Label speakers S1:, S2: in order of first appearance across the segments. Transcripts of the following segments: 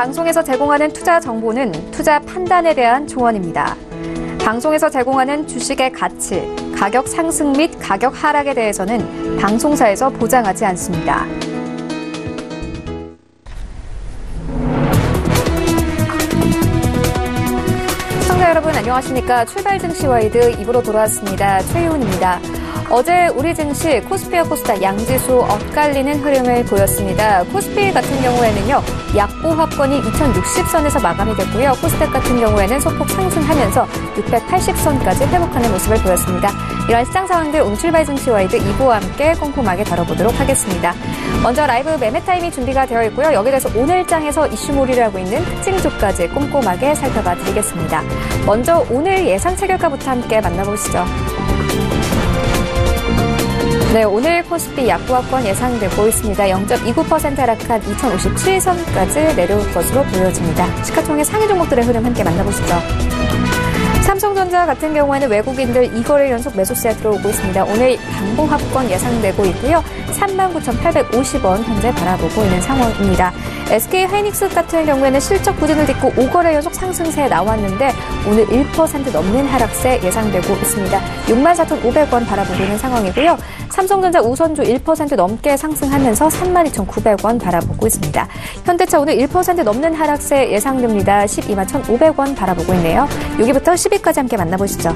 S1: 방송에서 제공하는 투자 정보는 투자 판단에 대한 조언입니다. 방송에서 제공하는 주식의 가치, 가격 상승 및 가격 하락에 대해서는 방송사에서 보장하지 않습니다. 시청자 여러분 안녕하십니까. 출발 증시 와이드 2부로 돌아왔습니다. 최희훈입니다. 어제 우리 증시 코스피와 코스닥 양지수 엇갈리는 흐름을 보였습니다. 코스피 같은 경우에는요, 약보합권이 2060선에서 마감이 됐고요. 코스닥 같은 경우에는 소폭 상승하면서 680선까지 회복하는 모습을 보였습니다. 이러한 시장 상황들 오늘 출발 증시 와이드 2부와 함께 꼼꼼하게 다뤄보도록 하겠습니다. 먼저 라이브 매매 타임이 준비가 되어 있고요. 여기에 대해서 오늘 장에서 이슈몰이를 하고 있는 특징주까지 꼼꼼하게 살펴봐 드리겠습니다. 먼저 오늘 예상 체결가부터 함께 만나보시죠. 네, 오늘 코스피 약보합권 예상되고 있습니다. 0.29% 하락한 2057선까지 내려올 것으로 보여집니다. 시가총액 상위 종목들의 흐름 함께 만나보시죠. 삼성전자 같은 경우에는 외국인들 2거래일 연속 매수세에 들어오고 있습니다. 오늘 강보합권 예상되고 있고요. 39,850원 현재 바라보고 있는 상황입니다. SK하이닉스 같은 경우에는 실적 부진을 딛고 5거래 연속 상승세에 나왔는데 오늘 1% 넘는 하락세 예상되고 있습니다. 64,500원 바라보고 있는 상황이고요. 삼성전자 우선주 1% 넘게 상승하면서 32,900원 바라보고 있습니다. 현대차 오늘 1% 넘는 하락세 예상됩니다. 121,500원 바라보고 있네요. 6위부터 10위까지 함께 만나보시죠.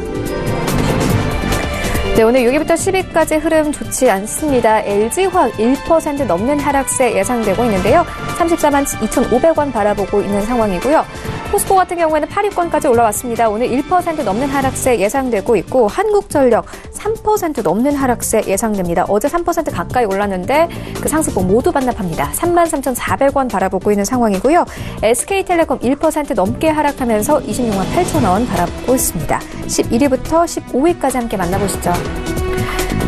S1: 네, 오늘 6위부터 10위까지 흐름 좋지 않습니다. LG화학 1% 넘는 하락세 예상되고 있는데요. 342,500원 바라보고 있는 상황이고요. 포스코 같은 경우에는 8위권까지 올라왔습니다. 오늘 1% 넘는 하락세 예상되고 있고 한국전력 3% 넘는 하락세 예상됩니다. 어제 3% 가까이 올랐는데 그 상승폭 모두 반납합니다. 33,400원 바라보고 있는 상황이고요. SK텔레콤 1% 넘게 하락하면서 268,000원 바라보고 있습니다. 11위부터 15위까지 함께 만나보시죠.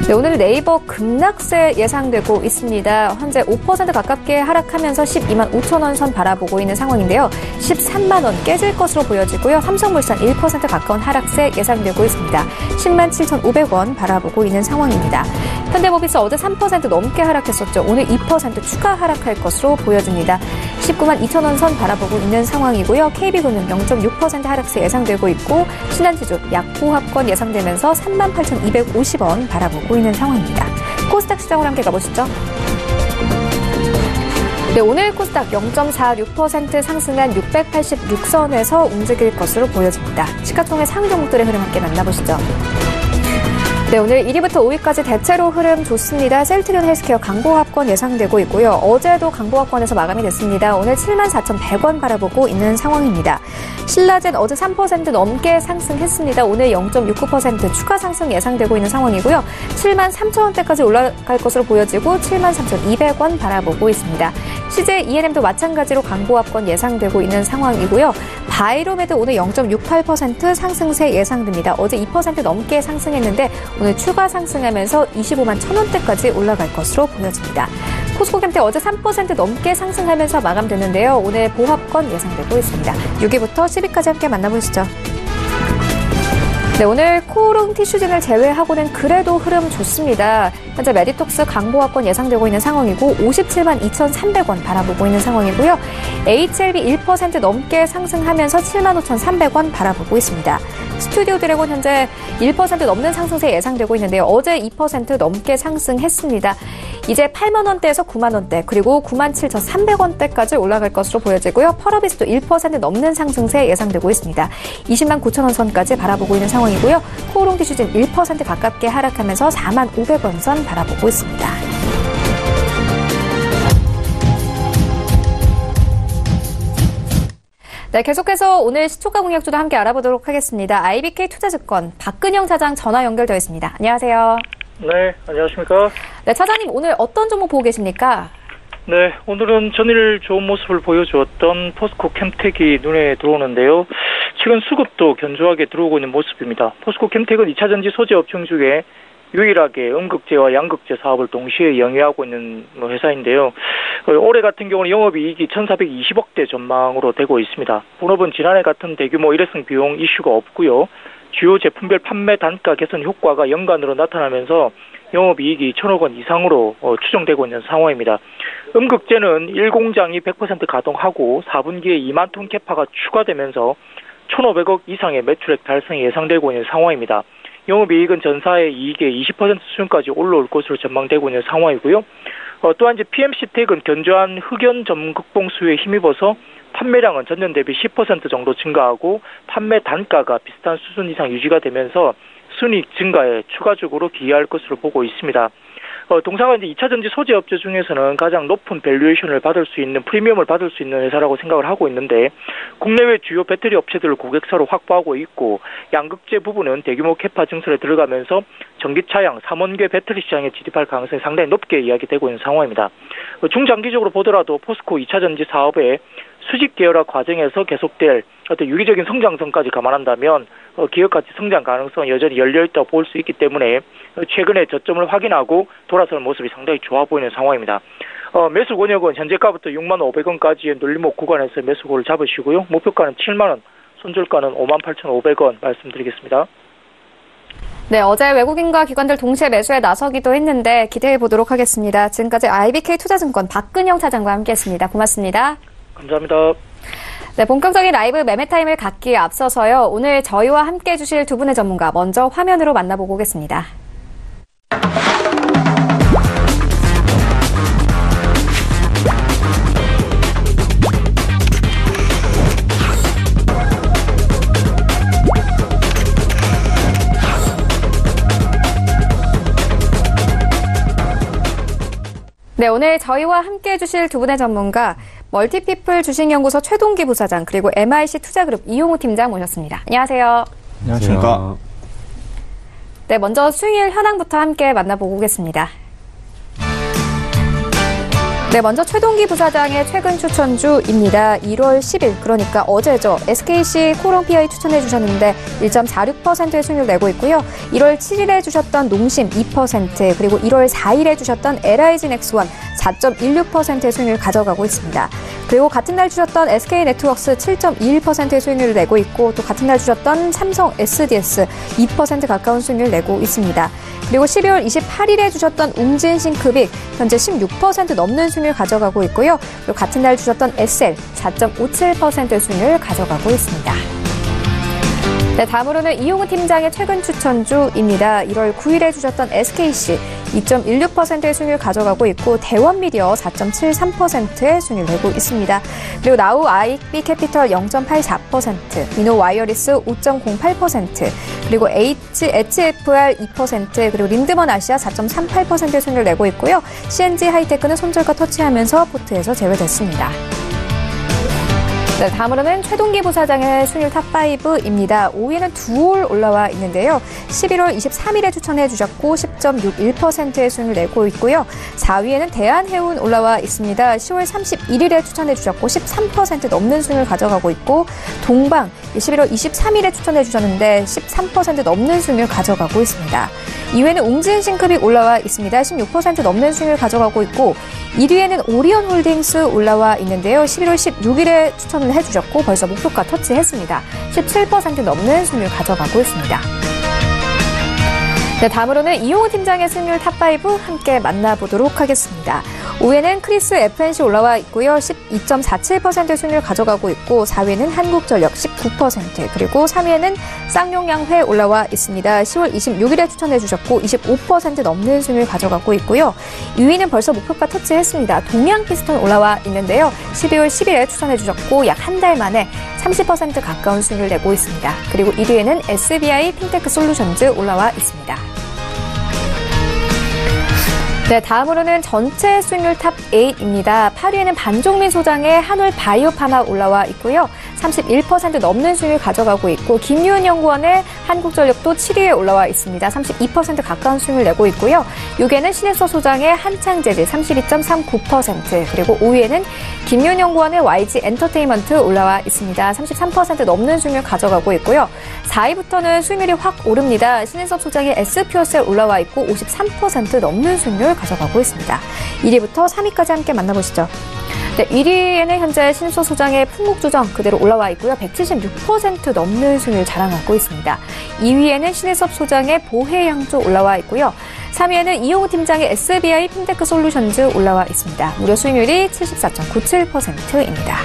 S1: 네, 오늘 네이버 급락세 예상되고 있습니다. 현재 5% 가깝게 하락하면서 125,000원 선 바라보고 있는 상황인데요. 13만 원 깨질 것으로 보여지고요. 삼성물산 1% 가까운 하락세 예상되고 있습니다. 107,500원 바라보고 있는 상황입니다. 현대모비스 어제 3% 넘게 하락했었죠. 오늘 2% 추가 하락할 것으로 보여집니다. 192,000원 선 바라보고 있는 상황이고요. KB금융 0.6% 하락세 예상되고 있고 신한지주 약보합권 예상되면서 38,250원 바라보고 있는 상황입니다. 코스닥 시장으로 함께 가보시죠. 네, 오늘 코스닥 0.46% 상승한 686선에서 움직일 것으로 보여집니다. 시가총액 상위 종목들의 흐름 함께 만나보시죠. 네, 오늘 1위부터 5위까지 대체로 흐름 좋습니다. 셀트리온 헬스케어 강보합권 예상되고 있고요. 어제도 강보합권에서 마감이 됐습니다. 오늘 74,100원 바라보고 있는 상황입니다. 신라젠 어제 3% 넘게 상승했습니다. 오늘 0.69% 추가 상승 예상되고 있는 상황이고요. 73,000원대까지 올라갈 것으로 보여지고 73,200원 바라보고 있습니다. CJ ENM도 마찬가지로 강보합권 예상되고 있는 상황이고요. 바이로메드 오늘 0.68% 상승세 예상됩니다. 어제 2% 넘게 상승했는데 오늘 추가 상승하면서 25만 1,000원대까지 올라갈 것으로 보여집니다. 포스코캠텍 어제 3% 넘게 상승하면서 마감됐는데요. 오늘 보합권 예상되고 있습니다. 6위부터 10위까지 함께 만나보시죠. 네, 오늘 코오롱 티슈진을 제외하고는 그래도 흐름 좋습니다. 현재 메디톡스 강보합권 예상되고 있는 상황이고 57만 2,300원 바라보고 있는 상황이고요. HLB 1% 넘게 상승하면서 75,300원 바라보고 있습니다. 스튜디오 드래곤 현재 1% 넘는 상승세 예상되고 있는데요. 어제 2% 넘게 상승했습니다. 이제 8만 원대에서 9만 원대 그리고 97,300원대까지 올라갈 것으로 보여지고요. 펄어비스도 1% 넘는 상승세 예상되고 있습니다. 20만 9천 원 선까지 바라보고 있는 상황이고요. 코오롱 티슈진 1% 가깝게 하락하면서 4만 500원 선 바라보고 있습니다. 네, 계속해서 오늘 시초가 공략주도 함께 알아보도록 하겠습니다. IBK 투자증권 박근영 차장 전화 연결되어 있습니다. 안녕하세요.
S2: 네, 안녕하십니까.
S1: 네, 차장님 오늘 어떤 종목 보고 계십니까?
S2: 네, 오늘은 전일 좋은 모습을 보여주었던 포스코 캠텍이 눈에 들어오는데요. 최근 수급도 견조하게 들어오고 있는 모습입니다. 포스코 캠텍은 2차전지 소재 업종 중에 유일하게 음극재와 양극재 사업을 동시에 영위하고 있는 회사인데요. 올해 같은 경우는 영업이익이 1,420억대 전망으로 되고 있습니다. 본업은 지난해 같은 대규모 일회성 비용 이슈가 없고요. 주요 제품별 판매 단가 개선 효과가 연간으로 나타나면서 영업이익이 1,000억 원 이상으로 추정되고 있는 상황입니다. 음극재는 1공장이 100% 가동하고 4분기에 2만 톤 캐파가 추가되면서 1,500억 이상의 매출액 달성이 예상되고 있는 상황입니다. 영업이익은 전사의 이익의 20% 수준까지 올라올 것으로 전망되고 있는 상황이고요. 또한 이제 PMC텍은 견조한 흑연 전극봉 수요에 힘입어서 판매량은 전년 대비 10% 정도 증가하고 판매 단가가 비슷한 수준 이상 유지가 되면서 순이익 증가에 추가적으로 기여할 것으로 보고 있습니다. 동사가 이제 2차 전지 소재 업체 중에서는 가장 높은 밸류에이션을 받을 수 있는 프리미엄을 받을 수 있는 회사라고 생각을 하고 있는데 국내외 주요 배터리 업체들을 고객사로 확보하고 있고 양극재 부분은 대규모 캐파 증설에 들어가면서 전기차량, 삼원계 배터리 시장에 진입할 가능성이 상당히 높게 이야기되고 있는 상황입니다. 중장기적으로 보더라도 포스코 2차 전지 사업의 수직 계열화 과정에서 계속될 어떤 유기적인 성장성까지 감안한다면 기업 가치 성장 가능성은 여전히 열려있다고 볼 수 있기 때문에 최근에 저점을 확인하고 돌아서는 모습이 상당히 좋아 보이는 상황입니다. 매수 권역은 현재가부터 6만 500원까지의 눌림목 구간에서 매수고를 잡으시고요. 목표가는 7만 원, 손절가는 58,500원 말씀드리겠습니다.
S1: 네, 어제 외국인과 기관들 동시에 매수에 나서기도 했는데 기대해 보도록 하겠습니다. 지금까지 IBK 투자증권 박근영 차장과 함께했습니다. 고맙습니다.
S2: 감사합니다.
S1: 네, 본격적인 라이브 매매 타임을 갖기에 앞서서요. 오늘 저희와 함께해 주실 두 분의 전문가 먼저 화면으로 만나보고 오겠습니다. 네, 오늘 저희와 함께해 주실 두 분의 전문가 멀티피플 주식연구소 최동기 부사장 그리고 MIC 투자그룹 이용우 팀장 모셨습니다. 안녕하세요.
S3: 안녕하십니까.
S1: 네, 먼저 수익률 현황부터 함께 만나보고 오겠습니다. 네, 먼저 최동기 부사장의 최근 추천주입니다. 1월 10일, 그러니까 어제죠. SKC 코롱 PI 추천해 주셨는데 1.46%의 수익률 내고 있고요. 1월 7일에 주셨던 농심 2%, 그리고 1월 4일에 주셨던 LIG 넥스원 4.16%의 수익률을 가져가고 있습니다. 그리고 같은 날 주셨던 SK네트워크스 7.21%의 수익률을 내고 있고 또 같은 날 주셨던 삼성 SDS 2% 가까운 수익률을 내고 있습니다. 그리고 12월 28일에 주셨던 웅진싱크빅 현재 16% 넘는 수익률을 가져가고 있고요. 그리고 같은 날 주셨던 SL 4.57%의 수익률을 가져가고 있습니다. 네, 다음으로는 이용우 팀장의 최근 추천주입니다. 1월 9일에 주셨던 SKC 2.16%의 수익률을 가져가고 있고 대원미디어 4.73%의 수익률을 내고 있습니다. 그리고 나우 IB캐피털 0.84%, 미노와이어리스 5.08%, 그리고 HFR 2%, 그리고 린드먼 아시아 4.38%의 수익률을 내고 있고요. CNG 하이테크는 손절가 터치하면서 포트에서 제외됐습니다. 네, 다음으로는 최동기 부사장의 수익률 탑5입니다. 5위에는 두올 올라와 있는데요. 11월 23일에 추천해 주셨고 10.61%의 수익률을 내고 있고요. 4위에는 대한해운 올라와 있습니다. 10월 31일에 추천해 주셨고 13% 넘는 수익률을 가져가고 있고 동방 11월 23일에 추천해 주셨는데 13% 넘는 수익률을 가져가고 있습니다. 2위에는 웅진싱크빅 올라와 있습니다. 16% 넘는 수익률을 가져가고 있고 1위에는 오리온홀딩스 올라와 있는데요. 11월 16일에 추천을 해주셨고 벌써 목표가 터치했습니다. 17% 넘는 수익률을 가져가고 있습니다. 네, 다음으로는 이용우 팀장의 수익률 탑5 함께 만나보도록 하겠습니다. 5위에는 크리스 FNC 올라와 있고요. 12.47%의 수익률을 가져가고 있고 4위에는 한국전력 19%, 그리고 3위에는 쌍용양회 올라와 있습니다. 10월 26일에 추천해 주셨고 25% 넘는 수익률을 가져가고 있고요. 2위는 벌써 목표가 터치했습니다. 동양피스톤 올라와 있는데요. 12월 10일에 추천해 주셨고 약 한 달 만에 30% 가까운 수익률을 내고 있습니다. 그리고 1위에는 SBI 핀테크 솔루션즈 올라와 있습니다. 네, 다음으로는 전체 수익률 탑8입니다. 8위에는 반종민 소장의 한올 바이오파마 올라와 있고요. 31% 넘는 수익률 가져가고 있고 김유은 연구원의 한국전력도 7위에 올라와 있습니다. 32% 가까운 수익률을 내고 있고요. 6위에는 신혜서 소장의 한창재질 32.39%, 그리고 5위에는 김유은 연구원의 YG 엔터테인먼트 올라와 있습니다. 33% 넘는 수익률 가져가고 있고요. 4위부터는 수익률이 확 오릅니다. 신혜섭 소장의 SPOCL 올라와 있고 53% 넘는 수익률 가져가고 있습니다. 1위부터 3위까지 함께 만나보시죠. 네, 1위에는 현재 신소소장의 풍목조정 그대로 올라와 있고요. 176% 넘는 수익률 자랑하고 있습니다. 2위에는 신혜섭 소장의 보혜양조 올라와 있고요. 3위에는 이용우 팀장의 SBI 핀테크 솔루션즈 올라와 있습니다. 무려 수익률이 74.97%입니다.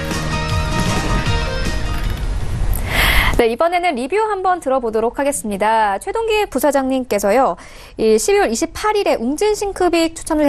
S1: 네, 이번에는 리뷰 한번 들어보도록 하겠습니다. 최동기 부사장님께서요, 12월 28일에 웅진싱크빅 추천을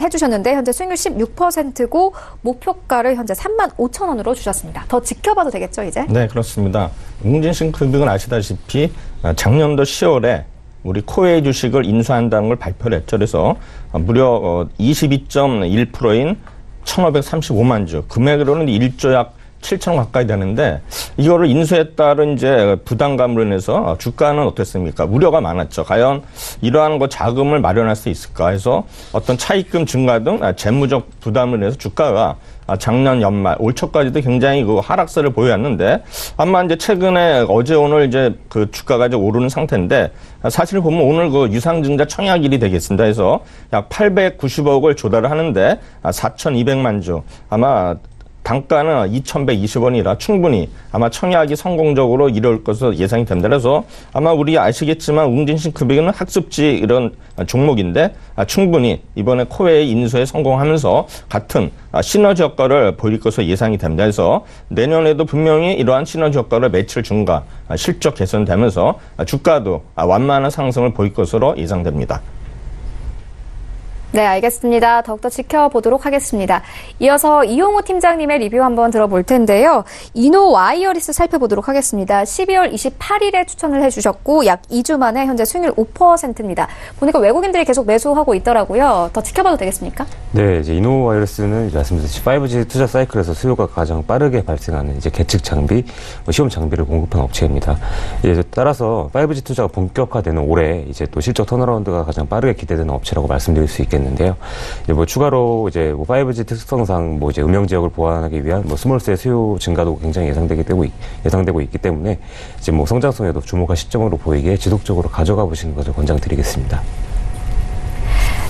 S1: 해주셨는데 현재 수익률 16%고 목표가를 현재 35,000원으로 주셨습니다. 더 지켜봐도 되겠죠, 이제?
S3: 네, 그렇습니다. 웅진싱크빅은 아시다시피 작년도 10월에 우리 코웨이 주식을 인수한다는 걸 발표를 했죠. 그래서 무려 22.1%인 1,535만 주, 금액으로는 1조 약 7천 원 가까이 되는데 이거를 인수에 따른 이제 부담감으로 인해서 주가는 어땠습니까? 우려가 많았죠. 과연 이러한 자금을 마련할 수 있을까 해서 어떤 차입금 증가 등 재무적 부담을 인해서 주가가 작년 연말 올 초까지도 굉장히 하락세를 보여왔는데 아마 이제 최근에 어제 오늘 이제 그 주가가 이제 오르는 상태인데 사실 보면 오늘 유상증자 청약일이 되겠습니다. 그래서 약 890억을 조달을 하는데 4,200만 주 아마 단가는 2,120원이라 충분히 아마 청약이 성공적으로 이룰 것으로 예상이 됩니다. 그래서 아마 우리 아시겠지만 웅진싱크빅은 학습지 이런 종목인데 충분히 이번에 코웨이 인수에 성공하면서 같은 시너지 효과를 보일 것으로 예상이 됩니다. 그래서 내년에도 분명히 이러한 시너지 효과를 매출 증가, 실적 개선되면서 주가도 완만한 상승을 보일 것으로 예상됩니다.
S1: 네, 알겠습니다. 더욱더 지켜보도록 하겠습니다. 이어서 이용우 팀장님의 리뷰 한번 들어볼 텐데요. 이노와이어리스 살펴보도록 하겠습니다. 12월 28일에 추천을 해주셨고 약 2주 만에 현재 수익률 5%입니다. 보니까 외국인들이 계속 매수하고 있더라고요. 더 지켜봐도 되겠습니까?
S4: 네, 이제 이노와이어리스는 말씀드렸듯이 5G 투자 사이클에서 수요가 가장 빠르게 발생하는 이제 계측 장비, 시험 장비를 공급하는 업체입니다. 이제 따라서 5G 투자가 본격화되는 올해 이제 또 실적 턴어라운드가 가장 빠르게 기대되는 업체라고 말씀드릴 수 있겠는데요. 이제 추가로 이제 5G 특성상 이제 음영 지역을 보완하기 위한 스몰셀 수요 증가도 굉장히 예상되고 있기 때문에 이제 성장성에도 주목할 시점으로 보이기에 지속적으로 가져가 보시는 것을 권장드리겠습니다.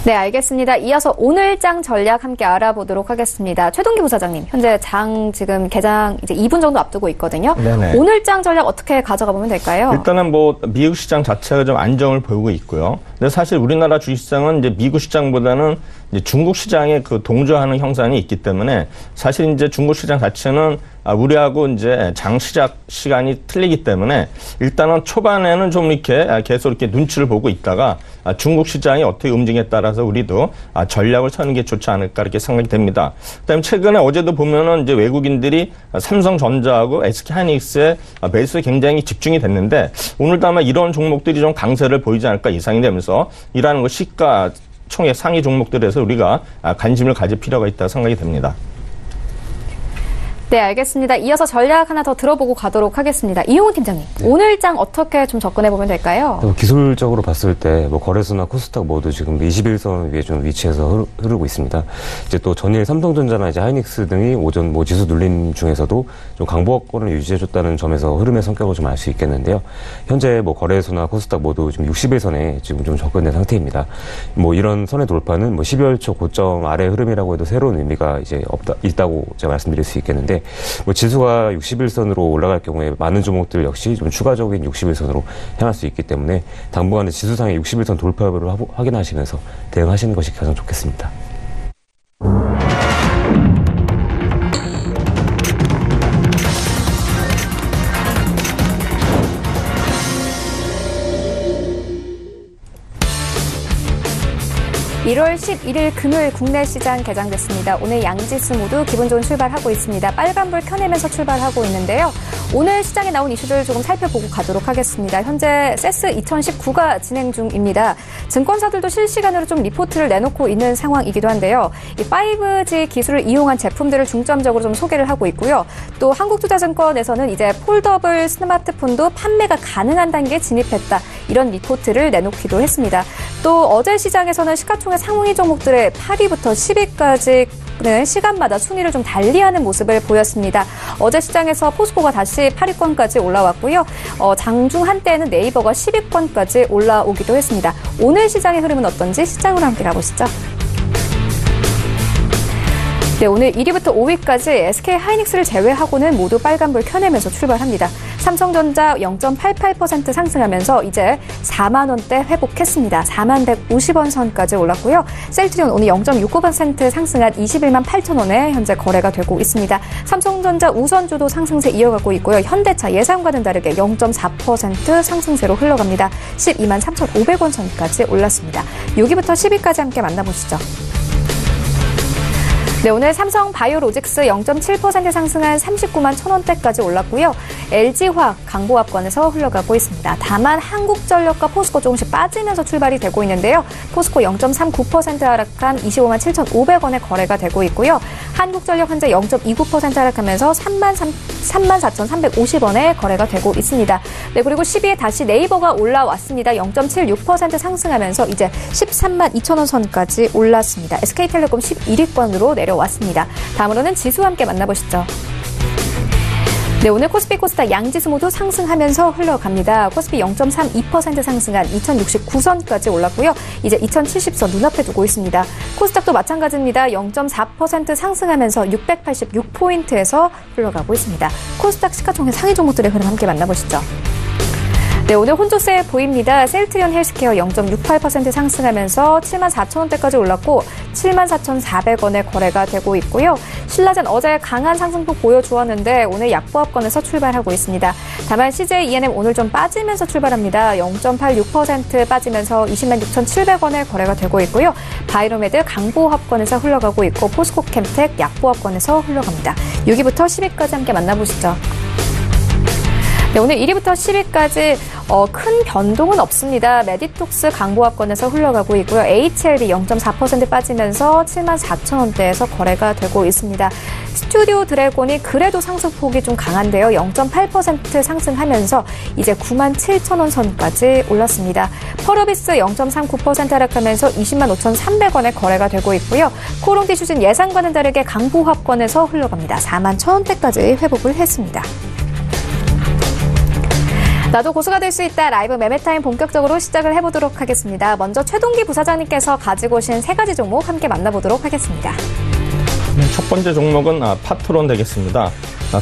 S1: 네, 알겠습니다. 이어서 오늘장 전략 함께 알아보도록 하겠습니다. 최동기 부사장님, 현재 장 지금 개장 이제 2분 정도 앞두고 있거든요.
S3: 네네.
S1: 오늘장 전략 어떻게 가져가 보면 될까요?
S3: 일단은 미국 시장 자체가 좀 안정을 보이고 있고요. 근데 사실 우리나라 주식시장은 이제 미국 시장보다는 이제 중국 시장에 동조하는 형상이 있기 때문에 사실 이제 중국 시장 자체는 우리하고 이제 장 시작 시간이 틀리기 때문에 일단은 초반에는 좀 이렇게 계속 이렇게 눈치를 보고 있다가 중국 시장이 어떻게 움직임에 따라서 우리도 전략을 서는 게 좋지 않을까 이렇게 생각이 됩니다. 그다음에 최근에 어제도 보면은 이제 외국인들이 삼성전자하고 SK하이닉스의 매수에 굉장히 집중이 됐는데 오늘도 아마 이런 종목들이 좀 강세를 보이지 않을까 예상이 되면서 이러한 시가 총액 상위 종목들에서 우리가 관심을 가질 필요가 있다고 생각이 됩니다.
S1: 네, 알겠습니다. 이어서 전략 하나 더 들어보고 가도록 하겠습니다. 이용우 팀장님, 네. 오늘장 어떻게 좀 접근해보면 될까요?
S4: 기술적으로 봤을 때 거래소나 코스닥 모두 지금 21선 위에 좀 위치해서 흐르고 있습니다. 이제 또 전일 삼성전자나 이제 하이닉스 등이 오전 지수 눌림 중에서도 좀 강보권을 유지해줬다는 점에서 흐름의 성격을 좀 알 수 있겠는데요. 현재 거래소나 코스닥 모두 지금 61선에 지금 좀 접근된 상태입니다. 이런 선의 돌파는 12월 초 고점 아래 흐름이라고 해도 새로운 의미가 이제 있다고 제가 말씀드릴 수 있겠는데 지수가 61선으로 올라갈 경우에 많은 종목들 역시 좀 추가적인 61선으로 향할 수 있기 때문에 당분간은 지수상의 61선 돌파 여부를 확인하시면서 대응하시는 것이 가장 좋겠습니다.
S1: (1월 11일) 금요일 국내 시장 개장됐습니다. 오늘 양지수 모두 기분 좋은 출발하고 있습니다. 빨간불 켜내면서 출발하고 있는데요. 오늘 시장에 나온 이슈들 조금 살펴보고 가도록 하겠습니다. 현재 세스 2019가 진행 중입니다. 증권사들도 실시간으로 좀 리포트를 내놓고 있는 상황이기도 한데요. 이 5G 기술을 이용한 제품들을 중점적으로 좀 소개를 하고 있고요. 또 한국투자증권에서는 이제 폴더블 스마트폰도 판매가 가능한 단계에 진입했다. 이런 리포트를 내놓기도 했습니다. 또 어제 시장에서는 시가총액 상위 종목들의 8위부터 10위까지는 시간마다 순위를 좀 달리하는 모습을 보였습니다. 어제 시장에서 포스코가 다시 8위권까지 올라왔고요. 장중 한때에는 네이버가 10위권까지 올라오기도 했습니다. 오늘 시장의 흐름은 어떤지 시장으로 함께 가보시죠. 네, 오늘 1위부터 5위까지 SK 하이닉스를 제외하고는 모두 빨간불 켜내면서 출발합니다. 삼성전자 0.88% 상승하면서 이제 4만 원대 회복했습니다. 4만 150원 선까지 올랐고요. 셀트리온 오늘 0.69% 상승한 21만 8천 원에 현재 거래가 되고 있습니다. 삼성전자 우선주도 상승세 이어가고 있고요. 현대차 예상과는 다르게 0.4% 상승세로 흘러갑니다. 12만 3,500원 선까지 올랐습니다. 6위부터 10위까지 함께 만나보시죠. 네, 오늘 삼성 바이오로직스 0.7% 상승한 39만 1,000원대까지 올랐고요. LG화학 강보합권에서 흘러가고 있습니다. 다만 한국전력과 포스코 조금씩 빠지면서 출발이 되고 있는데요. 포스코 0.39% 하락한 25만 7,500원에 거래가 되고 있고요. 한국전력 현재 0.29% 하락하면서 34,350원에 거래가 되고 있습니다. 네, 그리고 10위에 다시 네이버가 올라왔습니다. 0.76% 상승하면서 이제 13만 2천원 선까지 올랐습니다. SK텔레콤 11위권으로 내려왔습니다. 다음으로는 지수 함께 만나보시죠. 네, 오늘 코스피 코스닥 양지수 모두 상승하면서 흘러갑니다. 코스피 0.32% 상승한 2069선까지 올랐고요. 이제 2070선 눈앞에 두고 있습니다. 코스닥도 마찬가지입니다. 0.4% 상승하면서 686포인트에서 흘러가고 있습니다. 코스닥 시가총액 상위 종목들의 흐름 함께 만나보시죠. 네, 오늘 혼조세 보입니다. 셀트리온 헬스케어 0.68% 상승하면서 7만 4천 원대까지 올랐고 7만 4,400원에 거래가 되고 있고요. 신라젠 어제 강한 상승폭 보여주었는데 오늘 약보합권에서 출발하고 있습니다. 다만 CJ E&M 오늘 좀 빠지면서 출발합니다. 0.86% 빠지면서 20만 6,700원에 거래가 되고 있고요. 바이로메드 강보합권에서 흘러가고 있고 포스코 캠텍 약보합권에서 흘러갑니다. 6위부터 10위까지 함께 만나보시죠. 네, 오늘 1위부터 10위까지 큰 변동은 없습니다. 메디톡스 강보합권에서 흘러가고 있고요. HLB 0.4% 빠지면서 7만 4천 원대에서 거래가 되고 있습니다. 스튜디오 드래곤이 그래도 상승폭이 좀 강한데요. 0.8% 상승하면서 이제 9만 7천 원 선까지 올랐습니다. 펄어비스 0.39% 하락하면서 20만 5,300원에 거래가 되고 있고요. 코롱티슈진 예상과는 다르게 강보합권에서 흘러갑니다. 4만 1천 원대까지 회복을 했습니다. 나도 고수가 될 수 있다. 라이브 매매타임 본격적으로 시작을 해보도록 하겠습니다. 먼저 최동기 부사장님께서 가지고 오신 세 가지 종목 함께 만나보도록 하겠습니다.
S3: 네, 첫 번째 종목은 파트론 되겠습니다.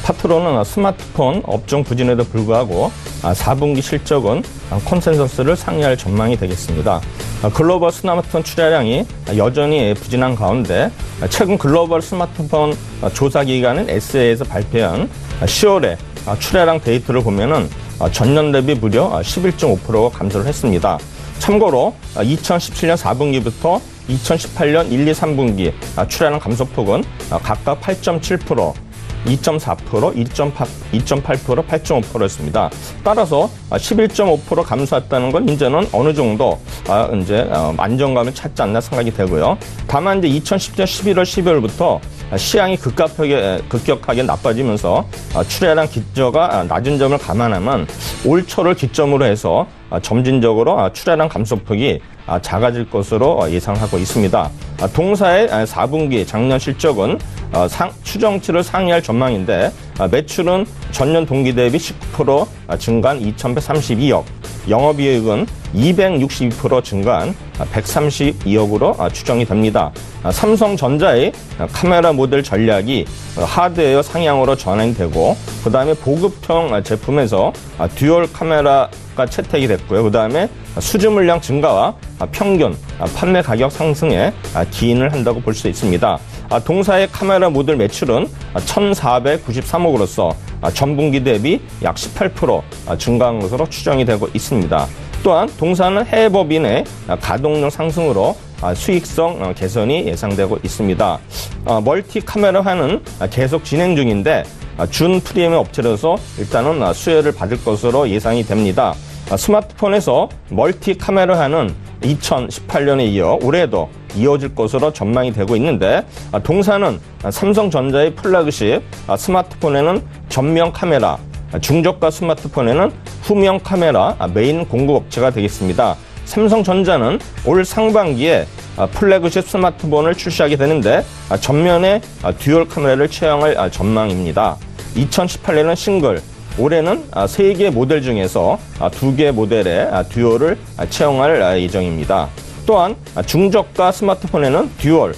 S3: 파트론은 스마트폰 업종 부진에도 불구하고 4분기 실적은 컨센서스를 상회할 전망이 되겠습니다. 글로벌 스마트폰 출하량이 여전히 부진한 가운데 최근 글로벌 스마트폰 조사기관인 SA에서 발표한 10월에 출하량 데이터를 보면은 전년 대비 무려 11.5%가 감소를 했습니다. 참고로 2017년 4분기부터 2018년 1, 2, 3분기 출하량 감소폭은 각각 8.7%, 2.4%, 2.8%, 8.5%였습니다. 따라서 11.5% 감소했다는 건 이제는 어느 정도 이제 안정감을 찾지 않나 생각이 되고요. 다만 이제 2010년 11월, 12월부터 시향이 급격하게 나빠지면서 출하량 기저가 낮은 점을 감안하면 올 초를 기점으로 해서 점진적으로 출하량 감소폭이 작아질 것으로 예상하고 있습니다. 동사의 4분기 작년 실적은 추정치를 상회할 전망인데 매출은 전년 동기 대비 19% 증가한 2,132억, 영업이익은 262% 증가한 132억으로 추정이 됩니다. 삼성전자의 카메라 모델 전략이 하드웨어 상향으로 전환되고 그 다음에 보급형 제품에서 듀얼 카메라가 채택이 됐고요. 그 다음에 수주 물량 증가와 평균 판매 가격 상승에 기인을 한다고 볼 수 있습니다. 동사의 카메라 모듈 매출은 1,493억으로서 전분기 대비 약 18% 증가한 것으로 추정이 되고 있습니다. 또한 동사는 해외 법인의 가동률 상승으로 수익성 개선이 예상되고 있습니다. 멀티 카메라화는 계속 진행 중인데 준 프리미엄 업체로서 일단은 수혜를 받을 것으로 예상이 됩니다. 스마트폰에서 멀티 카메라화는 2018년에 이어 올해도 이어질 것으로 전망이 되고 있는데 동사는 삼성전자의 플래그십 스마트폰에는 전면 카메라, 중저가 스마트폰에는 후면 카메라 메인 공급업체가 되겠습니다. 삼성전자는 올 상반기에 플래그십 스마트폰을 출시하게 되는데 전면에 듀얼 카메라를 채용할 전망입니다. 2018년은 싱글, 올해는 3개 모델 중에서 2개 모델의 듀얼을 채용할 예정입니다. 또한 중저가 스마트폰에는 듀얼,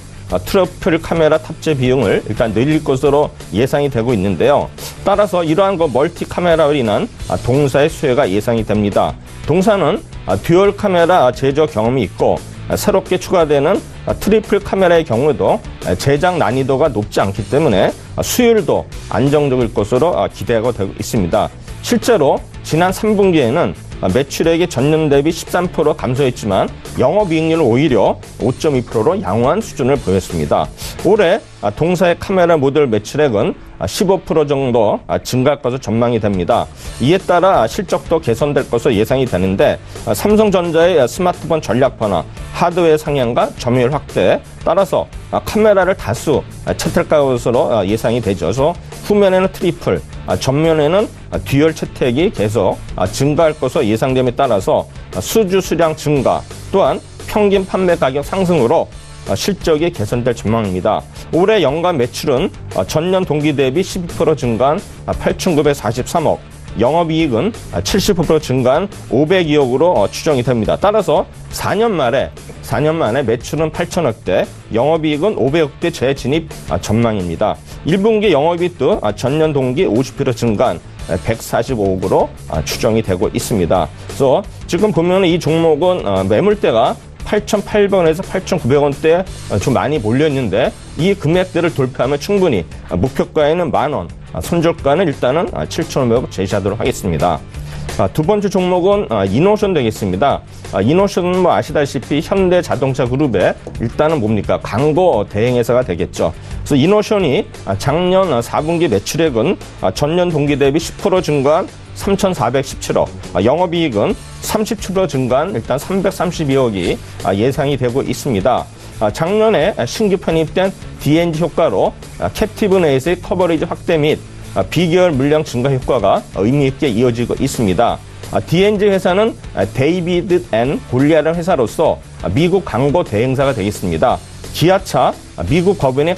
S3: 트리플 카메라 탑재 비용을 일단 늘릴 것으로 예상이 되고 있는데요. 따라서 이러한 멀티 카메라로 인한 동사의 수혜가 예상이 됩니다. 동사는 듀얼 카메라 제조 경험이 있고 새롭게 추가되는 트리플 카메라의 경우도 제작 난이도가 높지 않기 때문에 수율도 안정적일 것으로 기대가 되고 있습니다. 실제로 지난 3분기에는 매출액이 전년 대비 13% 감소했지만 영업이익률은 오히려 5.2%로 양호한 수준을 보였습니다. 올해 동사의 카메라 모듈 매출액은 15% 정도 증가할 것으로 전망이 됩니다. 이에 따라 실적도 개선될 것으로 예상이 되는데 삼성전자의 스마트폰 전략 변화, 하드웨어 상향과 점유율 확대 따라서 카메라를 다수 채택할 것으로 예상이 되죠. 그래서 후면에는 트리플, 전면에는 듀얼 채택이 계속 증가할 것으로 예상됨에 따라서 수주 수량 증가 또한 평균 판매 가격 상승으로 실적이 개선될 전망입니다. 올해 연간 매출은 전년 동기 대비 12% 증가한 8,943억, 영업이익은 70% 증가한 502억으로 추정이 됩니다. 따라서 4년 만에 매출은 8천억대, 영업이익은 500억대 재진입 전망입니다. 1분기 영업이익도 전년 동기 50% 증가한 145억으로 추정이 되고 있습니다. 그래서 지금 보면 이 종목은 매물대가 8,800원에서 8,900원대 좀 많이 몰려있는데 이 금액대를 돌파하면 충분히 목표가에는 만원, 손절가는 일단은 7,500원 제시하도록 하겠습니다. 두 번째 종목은 이노션 되겠습니다. 이노션은 뭐 아시다시피 현대자동차 그룹의 일단은 뭡니까? 광고 대행회사가 되겠죠. 그래서 이노션이 작년 4분기 매출액은 전년 동기 대비 10% 증가한 3,417억, 영업이익은 37% 증가한 일단 332억이 예상이 되고 있습니다. 작년에 신규 편입된 DNG 효과로 캡티브 내에서의 커버리지 확대 및 비계열 물량 증가 효과가 의미 있게 이어지고 있습니다. DNG 회사는 데이비드 앤 골리아라는 회사로서 미국 광고 대행사가 되겠습니다. 기아차 미국 법인의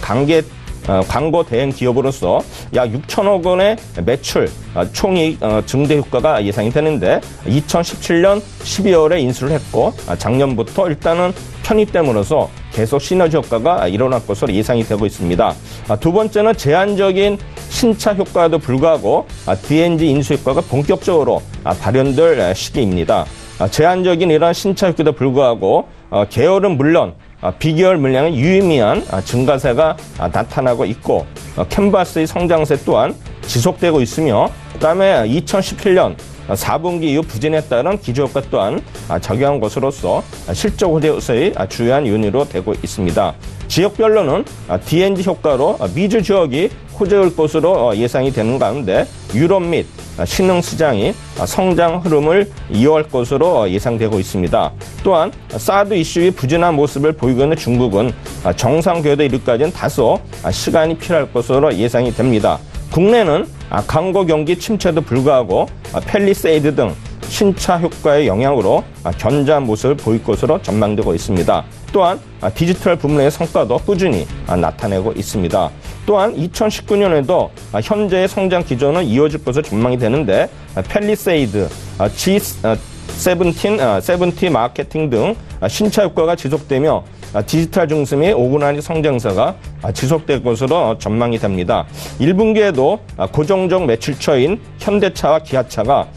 S3: 광고 대행 기업으로서 약 6천억 원의 매출 총이익 증대 효과가 예상이 되는데 2017년 12월에 인수를 했고 작년부터 일단은 편입됨으로써 계속 시너지 효과가 일어날 것으로 예상이 되고 있습니다. 두 번째는 제한적인 신차 효과에도 불구하고 DNG 인수 효과가 본격적으로 발현될 시기입니다. 제한적인 이런 신차 효과에도 불구하고 계열은 물론 비계열 물량의 유의미한 증가세가 나타나고 있고 캔버스의 성장세 또한 지속되고 있으며 그다음에 2017년 4분기 이후 부진에 따른 기저효과 또한 작용한 것으로서 실적 호재의 주요한 요인으로 되고 있습니다. 지역별로는 DNG 효과로 미주 지역이 호재일 것으로 예상이 되는 가운데 유럽 및 신흥 시장이 성장 흐름을 이어갈 것으로 예상되고 있습니다. 또한 사드 이슈의 부진한 모습을 보이고 있는 중국은 정상 궤도에 이르기까지는 다소 시간이 필요할 것으로 예상이 됩니다. 국내는 광고 경기 침체도 불구하고 팰리세이드 등 신차 효과의 영향으로 견조한 모습을 보일 것으로 전망되고 있습니다. 또한 디지털 부문의 성과도 꾸준히 나타내고 있습니다. 또한 2019년에도 현재의 성장 기조는 이어질 것으로 전망이 되는데 팰리세이드, G17 마케팅 등 신차 효과가 지속되며 디지털 중심의 오그라니 성장세가 지속될 것으로 전망이 됩니다. 1분기에도 고정적 매출처인 현대차와 기아차가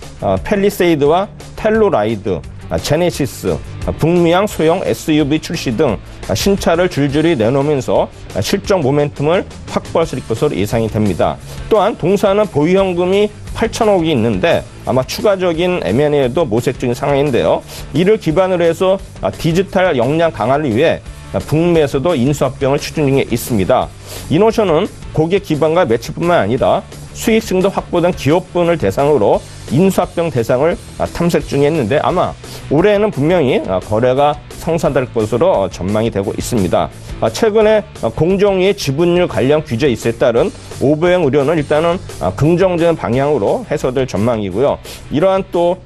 S3: 팰리세이드와 텔로라이드, 제네시스, 북미향 소형 SUV 출시 등 신차를 줄줄이 내놓으면서 실적 모멘텀을 확보할 수 있을 것으로 예상이 됩니다. 또한 동사는 보유현금이 8천억이 있는데 아마 추가적인 M&A에도 모색 중인 상황인데요. 이를 기반으로 해서 디지털 역량 강화를 위해 북미에서도 인수합병을 추진 중에 있습니다. 이노션은 고객 기반과 매출뿐만 아니라 수익성도 확보된 기업분을 대상으로 인수합병 대상을 탐색 중에 했는데 아마 올해에는 분명히 거래가 성사될 것으로 전망이 되고 있습니다. 최근에 공정위의 지분율 관련 규제에 있에 따른 오보행 우려는 일단은 긍정적인 방향으로 해소될 전망이고요. 이러한 또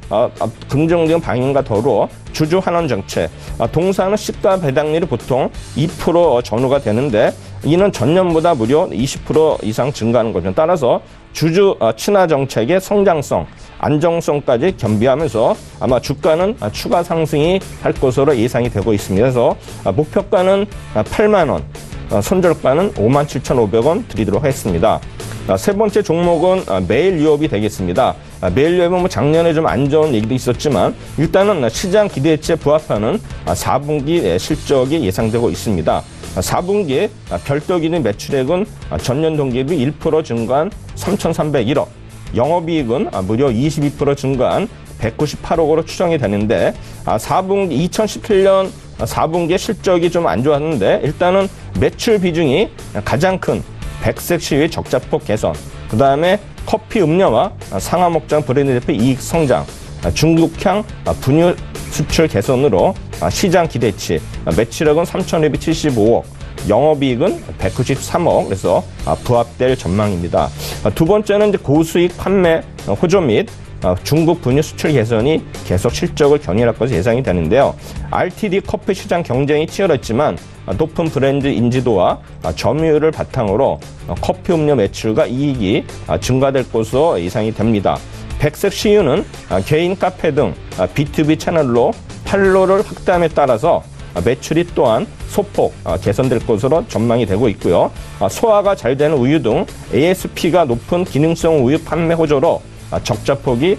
S3: 긍정적인 방향과 더불어 주주 환원 정책, 동사는 시가 배당률이 보통 2% 전후가 되는데 이는 전년보다 무려 20% 이상 증가하는 거죠. 따라서 주주 친화 정책의 성장성, 안정성까지 겸비하면서 아마 주가는 추가 상승이 할 것으로 예상이 되고 있습니다. 그래서 목표가는 8만 원, 손절가는 57,500원 드리도록 하겠습니다. 세 번째 종목은 메일 유업이 되겠습니다. 메일 유업은 뭐 작년에 좀 안 좋은 얘기도 있었지만 일단은 시장 기대치에 부합하는 4분기 실적이 예상되고 있습니다. 4분기 별도 기능 매출액은 전년 동기 대비 1% 증가한 3,301억, 영업이익은 무려 22% 증가한 198억으로 추정이 되는데 4분기 2017년 4분기의 실적이 좀 안 좋았는데 일단은 매출 비중이 가장 큰 백색 시위의 적자폭 개선, 그 다음에 커피 음료와 상하 목장 브랜드 대표 이익 성장, 중국향 분유 수출 개선으로 시장 기대치, 매출액은 3,275억, 영업이익은 193억, 그래서 부합될 전망입니다. 두 번째는 이제 고수익 판매 호조 및 중국 분유 수출 개선이 계속 실적을 견인할 것으로 예상이 되는데요. RTD 커피 시장 경쟁이 치열했지만 높은 브랜드 인지도와 점유율을 바탕으로 커피 음료 매출과 이익이 증가될 것으로 예상이 됩니다. 백색 CU는 개인 카페 등 B2B 채널로 판로를 확대함에 따라서 매출이 또한 소폭 개선될 것으로 전망이 되고 있고요. 소화가 잘 되는 우유 등 ASP가 높은 기능성 우유 판매 호조로 적자폭이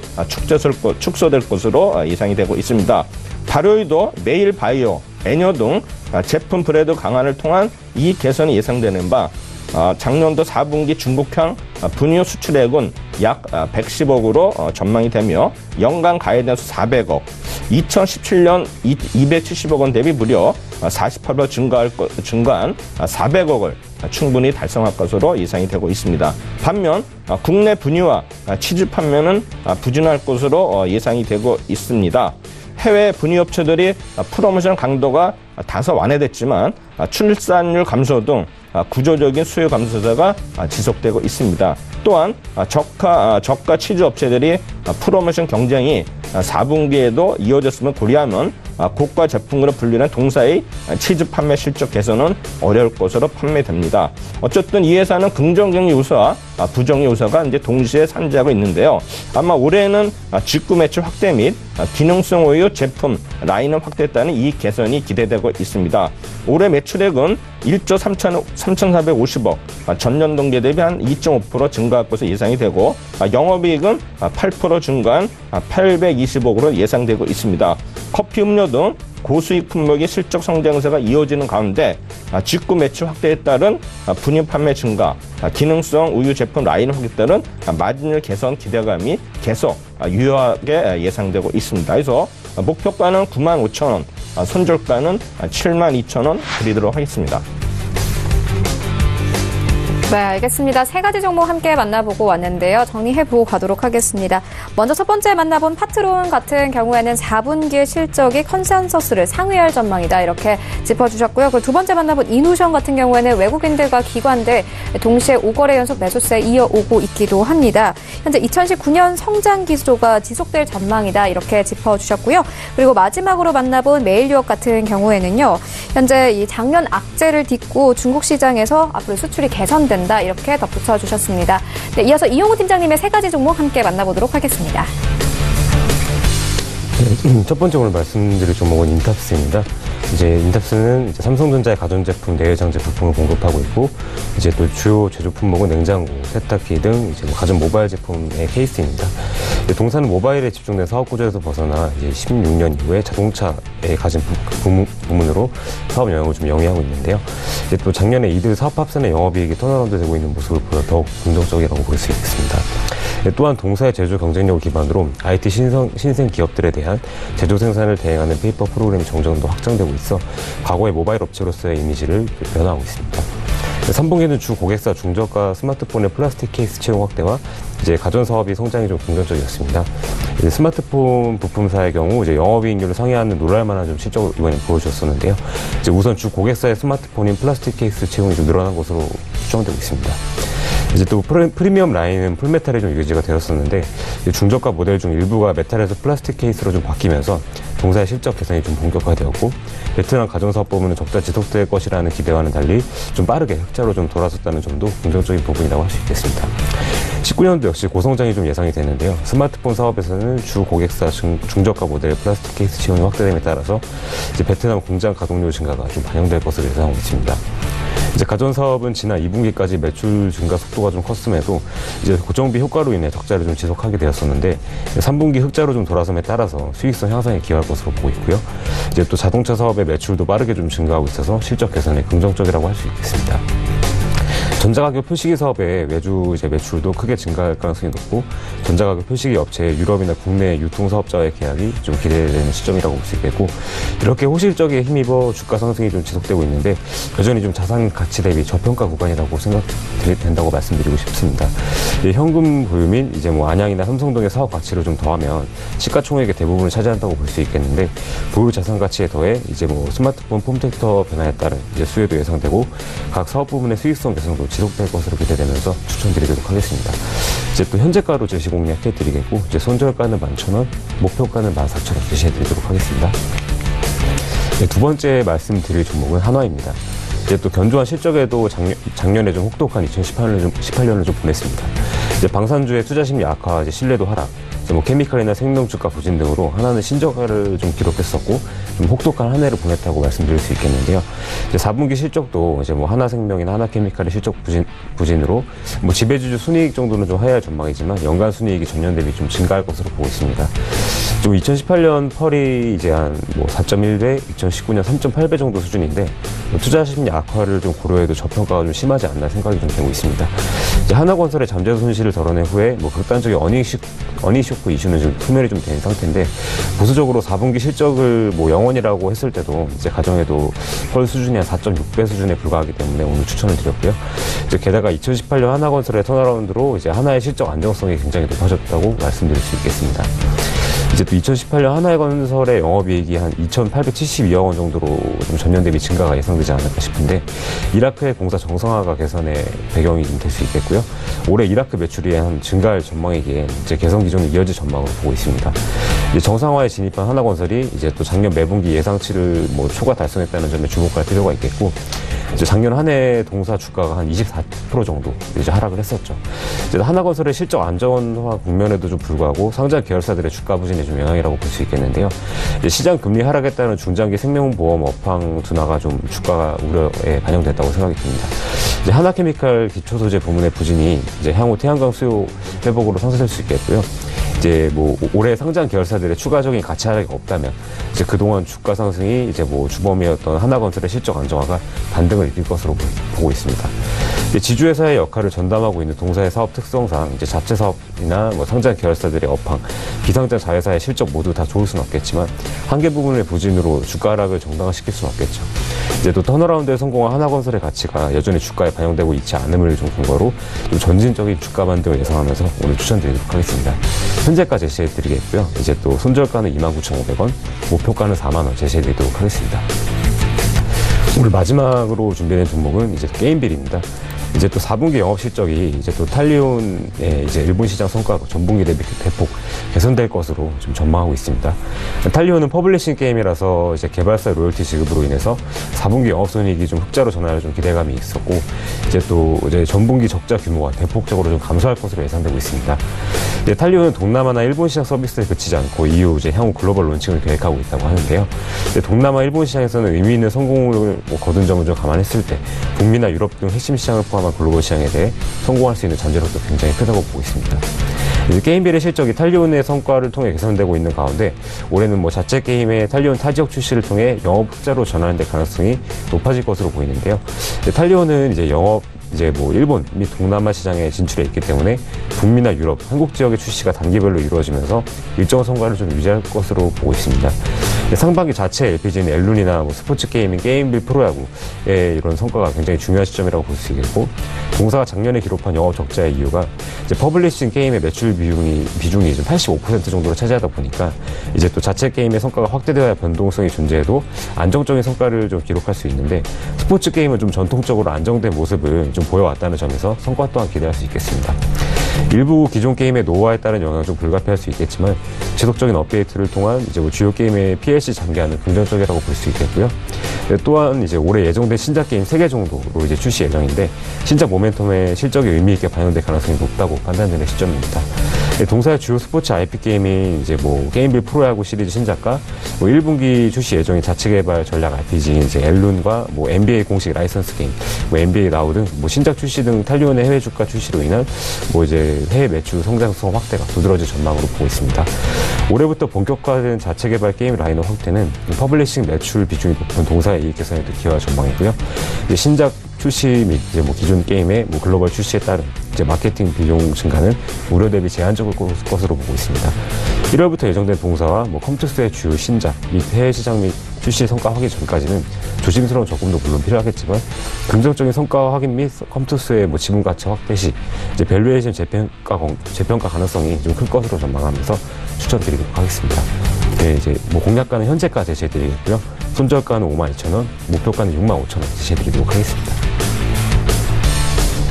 S3: 축소될 것으로 예상이 되고 있습니다. 발효유도 메일 바이오, 애뇨 등 제품 브랜드 강화를 통한 이익 개선이 예상되는 바 작년도 4분기 중국향 분유 수출액은 약 110억으로 전망이 되며 연간 가이던스 400억, 2017년 270억 원 대비 무려 48배 증가한 400억을 충분히 달성할 것으로 예상이 되고 있습니다. 반면 국내 분유와 치즈 판매는 부진할 것으로 예상이 되고 있습니다. 해외 분유업체들이 프로모션 강도가 다소 완화됐지만 출산율 감소 등 구조적인 수요 감소세가 지속되고 있습니다. 또한 저가 치즈 업체들이 프로모션 경쟁이 4분기에도 이어졌음을 고려하면 고가 제품으로 분류된 동사의 치즈 판매 실적 개선은 어려울 것으로 판매됩니다. 어쨌든 이 회사는 긍정적 요소와 부정 요소가 이제 동시에 산재하고 있는데요. 아마 올해는 직구 매출 확대 및 기능성 우유 제품 라인업 확대에 따른 이익 개선이 기대되고 있습니다. 올해 매출액은 1조 3,450억, 전년 동기 대비 한 2.5% 증가할 것으로 예상이 되고 영업이익은 8% 증가한 820억으로 예상되고 있습니다. 커피 음료 등 고수익 품목의 실적 성장세가 이어지는 가운데 직구 매출 확대에 따른 분유 판매 증가, 기능성 우유 제품 라인 확대에 따른 마진율 개선 기대감이 계속 유효하게 예상되고 있습니다. 그래서 목표가는 95,000원, 손절가는 72,000원 드리도록 하겠습니다.
S1: 네, 알겠습니다. 세 가지 종목 함께 만나보고 왔는데요. 정리해보고 가도록 하겠습니다. 먼저 첫 번째 만나본 파트론 같은 경우에는 4분기 실적이 컨센서스를 상회할 전망이다, 이렇게 짚어주셨고요. 그리고 두 번째 만나본 이노션 같은 경우에는 외국인들과 기관들 동시에 5거래 연속 매수세 이어오고 있기도 합니다. 현재 2019년 성장 기조가 지속될 전망이다, 이렇게 짚어주셨고요. 그리고 마지막으로 만나본 메일유업 같은 경우에는요, 현재 이 작년 악재를 딛고 중국 시장에서 앞으로 수출이 개선된다, 이렇게 덧붙여 주셨습니다. 네, 이어서 이용우 팀장님의 세 가지 종목 함께 만나보도록 하겠습니다.
S4: 첫 번째 오늘 말씀드릴 종목은 인탑스입니다. 이제 인탑스는 이제 삼성전자의 가전제품, 내외장재 부품을 공급하고 있고, 이제 또 주요 제조 품목은 냉장고, 세탁기 등 이제 가전 모바일 제품의 케이스입니다. 동사는 모바일에 집중된 사업 구조에서 벗어나 이제 16년 이후에 자동차에 가진 부문으로 사업 영역을 좀 영위하고 있는데요. 이제 또 작년에 이들 사업 합산의 영업이익이 턴어라운드 되고 있는 모습을 보여 더욱 긍정적이라고 볼 수 있습니다. 또한 동사의 제조 경쟁력을 기반으로 IT 신생 기업들에 대한 제조 생산을 대행하는 페이퍼 프로그램 정정도 확장되고 있어 과거의 모바일 업체로서의 이미지를 변화하고 있습니다. 3분기는 주 고객사 중저가 스마트폰의 플라스틱 케이스 채용 확대와 이제 가전 사업이 성장이 좀 긍정적이었습니다. 이제 스마트폰 부품사의 경우 이제 영업이익률을 상회하는 놀랄만한 좀 실적을 이번에 보여줬었는데요. 이제 우선 주 고객사의 스마트폰인 플라스틱 케이스 채용이 좀 늘어난 것으로 추정되고 있습니다. 이제 또 프리미엄 라인은 풀메탈에 좀 유지가 되었었는데 중저가 모델 중 일부가 메탈에서 플라스틱 케이스로 좀 바뀌면서 동사의 실적 개선이 좀 본격화되었고, 베트남 가전사업 부문은 적자 지속될 것이라는 기대와는 달리 좀 빠르게 흑자로 좀 돌아섰다는 점도 긍정적인 부분이라고 할 수 있겠습니다. 19년도 역시 고성장이 좀 예상이 되는데요. 스마트폰 사업에서는 주 고객사 중저가 모델 플라스틱 케이스 채용이 확대됨에 따라서 이제 베트남 공장 가동률 증가가 좀 반영될 것으로 예상하고 있습니다. 이제 가전사업은 지난 2분기까지 매출 증가 속도가 좀 컸음에도 이제 고정비 효과로 인해 적자를 좀 지속하게 되었었는데 3분기 흑자로 좀 돌아섬에 따라서 수익성 향상에 기여할 것으로 보고 있고요. 이제 또 자동차 사업의 매출도 빠르게 좀 증가하고 있어서 실적 개선에 긍정적이라고 할 수 있겠습니다. 전자가격 표시기 사업의 외주 이제 매출도 크게 증가할 가능성이 높고 전자가격 표시기 업체의 유럽이나 국내 유통사업자와의 계약이 좀 기대되는 시점이라고 볼 수 있겠고 이렇게 호실적에 힘입어 주가 상승이 좀 지속되고 있는데 여전히 좀 자산 가치 대비 저평가 구간이라고 생각된다고 말씀드리고 싶습니다. 현금 보유 및 이제 뭐 안양이나 삼성동의 사업 가치를 좀 더하면 시가총액의 대부분을 차지한다고 볼 수 있겠는데 보유 자산 가치에 더해 이제 뭐 스마트폰 폼팩터 변화에 따른 이제 수혜도 예상되고 각 사업 부문의 수익성 개선도 지속될 것으로 기대되면서 추천드리도록 하겠습니다. 이제 또 현재가로 제시 공략해드리겠고 이제 손절가는 11,000원, 목표가는 14,000원 제시해드리도록 하겠습니다. 네, 두 번째 말씀드릴 종목은 한화입니다. 이제 또 견조한 실적에도 작년에 좀 혹독한 2018년을 좀 보냈습니다. 이제 방산주의 투자 심리 악화, 이제 신뢰도 하락, 이제 뭐 케미칼이나 생명 주가 부진 등으로 하나는 신저가를 좀 기록했었고 좀 혹독한 한 해를 보냈다고 말씀드릴 수 있겠는데요. 이제 4분기 실적도 이제 뭐 하나생명이나 하나케미칼의 실적 부진으로 뭐 지배주주 순이익 정도는 좀 하회할 전망이지만 연간 순이익이 전년 대비 좀 증가할 것으로 보고 있습니다. 좀 2018년 펄이 이제 한 뭐 4.1배, 2019년 3.8배 정도 수준인데 뭐 투자 심리 악화를 좀 고려해도 저평가가 좀 심하지 않나 생각이 좀 되고 있습니다. 이제 하나건설의 잠재 손실을 덜어낸 후에 뭐 극단적인 어닝 쇼크 이슈는 좀 소멸이 좀 된 상태인데 보수적으로 4분기 실적을 뭐 영원이라고 했을 때도 이제 가정에도 펄 수준이 한 4.6배 수준에 불과하기 때문에 오늘 추천을 드렸고요. 이제 게다가 2018년 하나건설의 턴어라운드로 이제 하나의 실적 안정성이 굉장히 높아졌다고 말씀드릴 수 있겠습니다. 이제 또 2018년 하나건설의 영업이익이 한 2,872억 원 정도로 좀 전년 대비 증가가 예상되지 않을까 싶은데 이라크의 공사 정상화가 개선의 배경이 좀 될 수 있겠고요. 올해 이라크 매출이 한 증가할 전망이기에 이제 개선 기조는 이어질 전망으로 보고 있습니다. 이제 정상화에 진입한 하나건설이 이제 또 작년 매분기 예상치를 뭐 초과 달성했다는 점에 주목할 필요가 있겠고 이제 작년 한 해 동사 주가가 한 24% 정도 이제 하락을 했었죠. 이제 하나건설의 실적 안정화 국면에도 좀 불구하고 상장 계열사들의 주가 부진에 좀 영향이라고 볼 수 있겠는데요. 이제 시장 금리 하락에 따른 중장기 생명보험 업황 둔화가 좀 주가가 우려에 반영됐다고 생각이 듭니다. 이제 하나케미칼 기초소재 부문의 부진이 이제 향후 태양광 수요 회복으로 상쇄될 수 있겠고요. 이제 뭐 올해 상장 계열사들의 추가적인 가치 하락이 없다면 이제 그동안 주가 상승이 이제 뭐 주범이었던 하나건설의 실적 안정화가 반등을 일으킬 것으로 보고 있습니다. 이제 지주회사의 역할을 전담하고 있는 동사의 사업 특성상 이제 자체 사업이나 뭐 상장 계열사들의 업황, 비상장 자회사의 실적 모두 다 좋을 수는 없겠지만 한계 부분의 부진으로 주가 하락을 정당화시킬 수는 없겠죠. 이제 또 턴어라운드에 성공한 하나건설의 가치가 여전히 주가에 반영되고 있지 않음을 좀 근거로 좀 전진적인 주가 반등을 예상하면서 오늘 추천드리도록 하겠습니다. 현재가 제시해드리겠고요. 이제 또 손절가는 29,500원, 목표가는 4만원 제시해드리도록 하겠습니다. 오늘 마지막으로 준비된 종목은 이제 게임빌입니다. 이제 또 4분기 영업 실적이 이제 또 탈리온의 이제 일본 시장 성과로 전분기 대비 대폭 개선될 것으로 좀 전망하고 있습니다. 탈리온은 퍼블리싱 게임이라서 이제 개발사 로열티 지급으로 인해서 4분기 영업손익이 좀 흑자로 전환할 좀 기대감이 있었고 이제 또 이제 전분기 적자 규모가 대폭적으로 좀 감소할 것으로 예상되고 있습니다. 이제 탈리온은 동남아나 일본 시장 서비스에 그치지 않고 이후 이제 향후 글로벌 론칭을 계획하고 있다고 하는데요. 이제 동남아 일본 시장에서는 의미 있는 성공을 거둔 점을 좀 감안했을 때 북미나 유럽 등 핵심 시장을 포함한 글로벌 시장에 대해 성공할 수 있는 잠재력도 굉장히 크다고 보고 있습니다. 게임빌의 실적이 탈리온의 성과를 통해 개선되고 있는 가운데 올해는 뭐 자체 게임의 탈리온 타지역 출시를 통해 영업 흑자로 전환될 가능성이 높아질 것으로 보이는데요. 탈리온은 이제 영업 이제 뭐 일본 및 동남아 시장에 진출해 있기 때문에 북미나 유럽, 한국 지역의 출시가 단기별로 이루어지면서 일정 성과를 좀 유지할 것으로 보고 있습니다. 상반기 자체 LPG는 엘룬이나 뭐 스포츠 게임인 게임빌 프로야구의 이런 성과가 굉장히 중요한 시점이라고 볼 수 있겠고 동사가 작년에 기록한 영업 적자의 이유가 이제 퍼블리싱 게임의 매출 비중이 좀 85% 정도로 차지하다 보니까 이제 또 자체 게임의 성과가 확대되어야 변동성이 존재해도 안정적인 성과를 좀 기록할 수 있는데 스포츠 게임은 좀 전통적으로 안정된 모습을 좀 보여왔다는 점에서 성과 또한 기대할 수 있겠습니다. 일부 기존 게임의 노화에 따른 영향은 좀 불가피할 수 있겠지만 지속적인 업데이트를 통한 이제 뭐 주요 게임의 PLC 장기화는 긍정적이라고 볼 수 있겠고요. 또한 이제 올해 예정된 신작 게임 3개 정도로 이제 출시 예정인데 신작 모멘텀의 실적이 의미 있게 반영될 가능성이 높다고 판단되는 시점입니다. 동사의 주요 스포츠 IP 게임인 이제 뭐 게임빌 프로야구 시리즈 신작과 뭐 1분기 출시 예정인 자체 개발 전략 RPG인 이제 엘룬과 뭐 NBA 공식 라이선스 게임, 뭐 NBA 나우 등 뭐 신작 출시 등 탄력의 해외 주가 출시로 인한 뭐 이제 해외 매출 성장성 확대가 두드러질 전망으로 보고 있습니다. 올해부터 본격화된 자체 개발 게임 라인업 확대는 퍼블리싱 매출 비중이 높은 동사의 이익 개선에도 기여할 전망이고요. 이제 신작 출시 및 이제 뭐 기존 게임의 뭐 글로벌 출시에 따른 이제 마케팅 비용 증가는 우려 대비 제한적일 것으로 보고 있습니다. 1월부터 예정된 동사와 뭐 컴투스의 주요 신작 및 해외 시장 및 출시 성과 확인 전까지는 조심스러운 접근도 물론 필요하겠지만 긍정적인 성과 확인 및 컴투스의 뭐 지분 가치 확대 시 이제 밸류에이션 재평가 가능성이 좀 클 것으로 전망하면서 추천드리도록 하겠습니다. 네, 이제 뭐 공략가는 현재가 제시해드리겠고요. 손절가는 52,000원, 목표가는 65,000원 제시해드리도록 하겠습니다.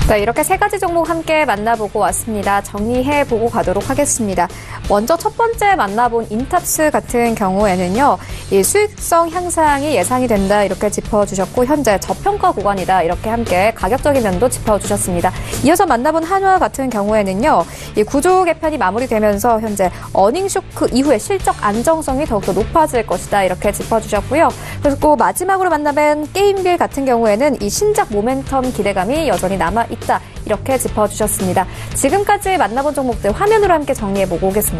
S1: 네, 이렇게 세 가지 종목 함께 만나보고 왔습니다. 정리해보고 가도록 하겠습니다. 먼저 첫 번째 만나본 인탑스 같은 경우에는요, 이 수익성 향상이 예상이 된다 이렇게 짚어주셨고 현재 저평가 구간이다 이렇게 함께 가격적인 면도 짚어주셨습니다. 이어서 만나본 한화 같은 경우에는요, 이 구조 개편이 마무리되면서 현재 어닝 쇼크 이후에 실적 안정성이 더욱더 높아질 것이다 이렇게 짚어주셨고요. 그리고 마지막으로 만나본 게임빌 같은 경우에는 이 신작 모멘텀 기대감이 여전히 남아있다 이렇게 짚어주셨습니다. 지금까지 만나본 종목들 화면으로 함께 정리해보고 오겠습니다.